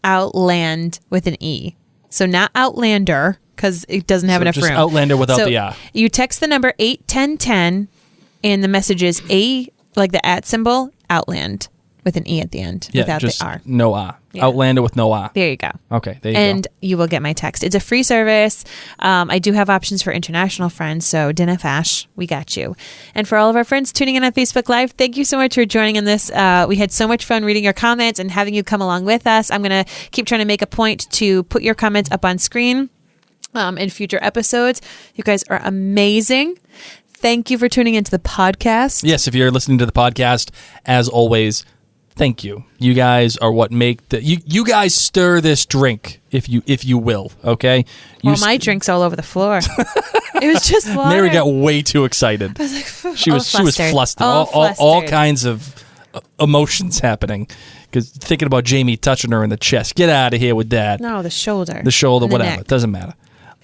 [SPEAKER 2] @Outland with an E. So not Outlander, because it doesn't have enough
[SPEAKER 1] just
[SPEAKER 2] room.
[SPEAKER 1] Outlander without the A.
[SPEAKER 2] You text the number 81010, and the message is like the @ symbol, Outland with an E at the end, without
[SPEAKER 1] just
[SPEAKER 2] the R.
[SPEAKER 1] No A.
[SPEAKER 2] Yeah.
[SPEAKER 1] Outlander with no A.
[SPEAKER 2] There you go.
[SPEAKER 1] Okay, there you
[SPEAKER 2] and
[SPEAKER 1] go.
[SPEAKER 2] you will get my text. It's a free service. I do have options for international friends, so Dinna Fash, we got you. And for all of our friends tuning in on Facebook Live, thank you so much for joining in this. We had so much fun reading your comments and having you come along with us. I'm going to keep trying to make a point to put your comments up on screen in future episodes. You guys are amazing. Thank you for tuning into the podcast.
[SPEAKER 1] Yes, if you're listening to the podcast, as always, thank you. You guys are what make you guys stir this drink, if you will. Okay.
[SPEAKER 2] My drink's all over the floor. It was just water.
[SPEAKER 1] Mary got way too excited.
[SPEAKER 2] I was like,
[SPEAKER 1] she was flustered. All kinds of emotions happening because thinking about Jamie touching her in the chest. Get out of here with that.
[SPEAKER 2] No, the shoulder.
[SPEAKER 1] The shoulder,
[SPEAKER 2] and the
[SPEAKER 1] whatever.
[SPEAKER 2] neck.
[SPEAKER 1] It doesn't matter.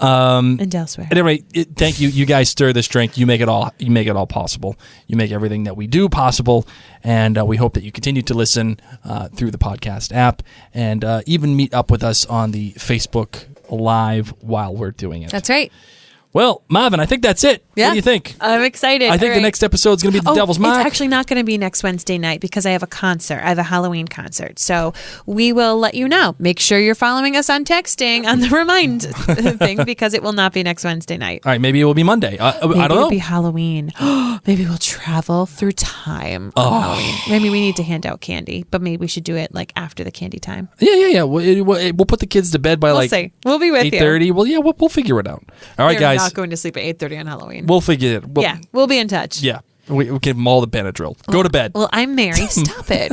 [SPEAKER 2] And elsewhere.
[SPEAKER 1] At any rate, thank you. You guys stir this drink. You make it all. You make it all possible. You make everything that we do possible. And we hope that you continue to listen through the podcast app and even meet up with us on the Facebook Live while we're doing it.
[SPEAKER 2] That's right.
[SPEAKER 1] Well, Marvin, I think that's it.
[SPEAKER 2] Yeah.
[SPEAKER 1] What do you think?
[SPEAKER 2] I'm excited.
[SPEAKER 1] I think the next episode is going to be The Devil's Mark.
[SPEAKER 2] It's actually not going to be next Wednesday night because I have a concert. I have a Halloween concert. So we will let you know. Make sure you're following us on texting on the remind thing because it will not be next Wednesday night.
[SPEAKER 1] All right, maybe it will be Monday. I don't know.
[SPEAKER 2] It'll be Halloween. Maybe we'll travel through time on Halloween. Maybe we need to hand out candy, but maybe we should do it like after the candy time.
[SPEAKER 1] Yeah. We'll put the kids to bed by
[SPEAKER 2] We'll see. We'll be with
[SPEAKER 1] 8:30. Well, yeah, we'll figure it out. All right, guys.
[SPEAKER 2] Not going to sleep at 8:30 on Halloween.
[SPEAKER 1] We'll figure it.
[SPEAKER 2] We'll be in touch.
[SPEAKER 1] Yeah. We'll give them all the Benadryl. Go to bed.
[SPEAKER 2] Well, I'm Mary. Stop it.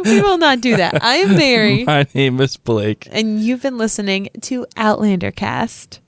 [SPEAKER 2] We will not do that. I'm Mary.
[SPEAKER 1] My name is Blake.
[SPEAKER 2] And you've been listening to Outlander Cast.